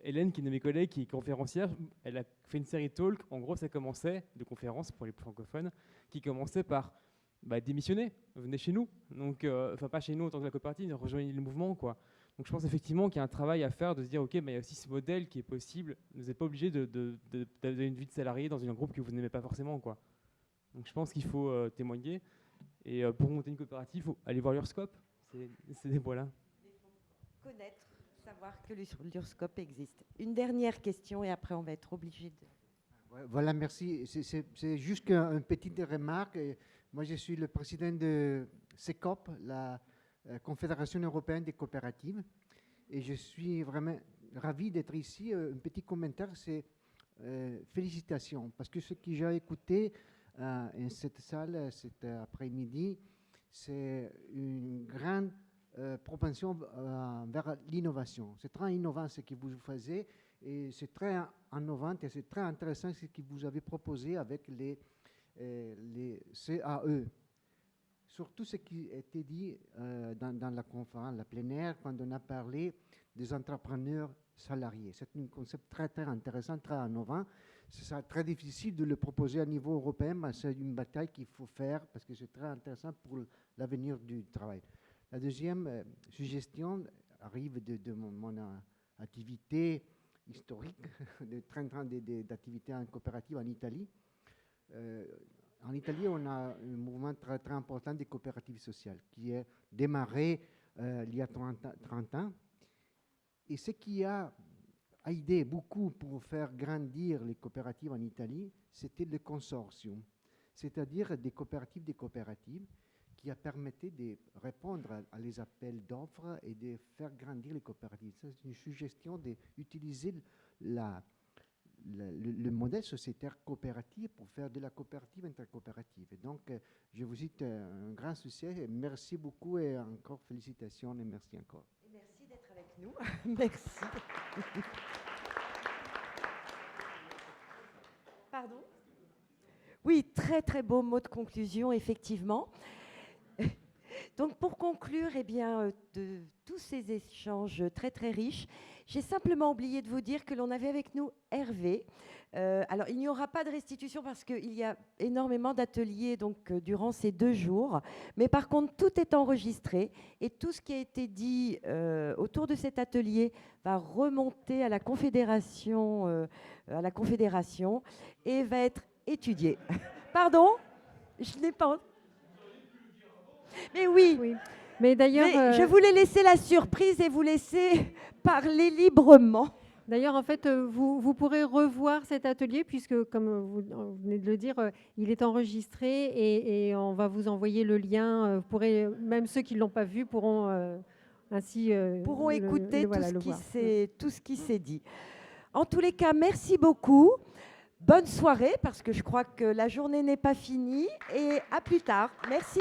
Hélène, qui est une de mes collègues, qui est conférencière. Elle a fait une série de talks. En gros, ça commençait, de conférences pour les francophones, qui commençait par démissionner, venez chez nous. Donc, pas chez nous en tant que la coopérative, rejoignez le mouvement quoi. Donc je pense effectivement qu'il y a un travail à faire de se dire, ok, il y a aussi ce modèle qui est possible. Vous n'êtes pas obligé d'avoir une vie de salarié dans un groupe que vous n'aimez pas forcément quoi. Donc je pense qu'il faut témoigner. Et pour monter une coopérative, il faut aller voir l'URSCOP. Voilà. Il faut connaître, savoir que l'URSCOP existe. Une dernière question et après on va être obligé de... Voilà, merci. C'est juste une petite remarque. Moi, je suis le président de CECOP, la Confédération européenne des coopératives. Et je suis vraiment ravi d'être ici. Un petit commentaire, c'est félicitations. Parce que ce que j'ai écouté en cette salle cet après-midi, c'est une grande propension vers l'innovation. C'est très innovant ce que vous faisiez et c'est très innovant et c'est très intéressant ce que vous avez proposé avec les CAE. Surtout ce qui a été dit dans la conférence, la plénière, quand on a parlé des entrepreneurs salariés. C'est un concept très, très intéressant, très innovant. C'est très difficile de le proposer à niveau européen, mais c'est une bataille qu'il faut faire parce que c'est très intéressant pour l'avenir du travail. La deuxième suggestion arrive de mon activité historique, de 30 ans d'activité en coopérative en Italie. En Italie, on a un mouvement très, très important des coopératives sociales qui est démarré il y a 30 ans. Et ce qui a aidé beaucoup pour faire grandir les coopératives en Italie, c'était le consortium, c'est-à-dire des coopératives qui a permis de répondre à les appels d'offres et de faire grandir les coopératives. C'est une suggestion d'utiliser le modèle sociétaire coopératif pour faire de la coopérative intercoopérative. Et donc, je vous souhaite un grand succès. Et merci beaucoup et encore félicitations et merci encore. Et merci d'être avec nous. Merci. Pardon ? Oui, très très beau mot de conclusion, effectivement. Donc pour conclure, eh bien, de tous ces échanges très très riches, j'ai simplement oublié de vous dire que l'on avait avec nous Hervé. Alors il n'y aura pas de restitution parce qu'il y a énormément d'ateliers donc durant ces 2 jours, mais par contre tout est enregistré et tout ce qui a été dit autour de cet atelier va remonter à la Confédération et va être étudié. Pardon, je n'ai pas. Mais oui. Mais d'ailleurs, je voulais laisser la surprise et vous laisser parler librement. D'ailleurs, en fait, vous pourrez revoir cet atelier puisque, comme vous venez de le dire, il est enregistré et on va vous envoyer le lien. Vous pourrez, même ceux qui ne l'ont pas vu pourront ainsi écouter voilà, tout ce qui s'est dit. En tous les cas, merci beaucoup. Bonne soirée parce que je crois que la journée n'est pas finie et à plus tard. Merci.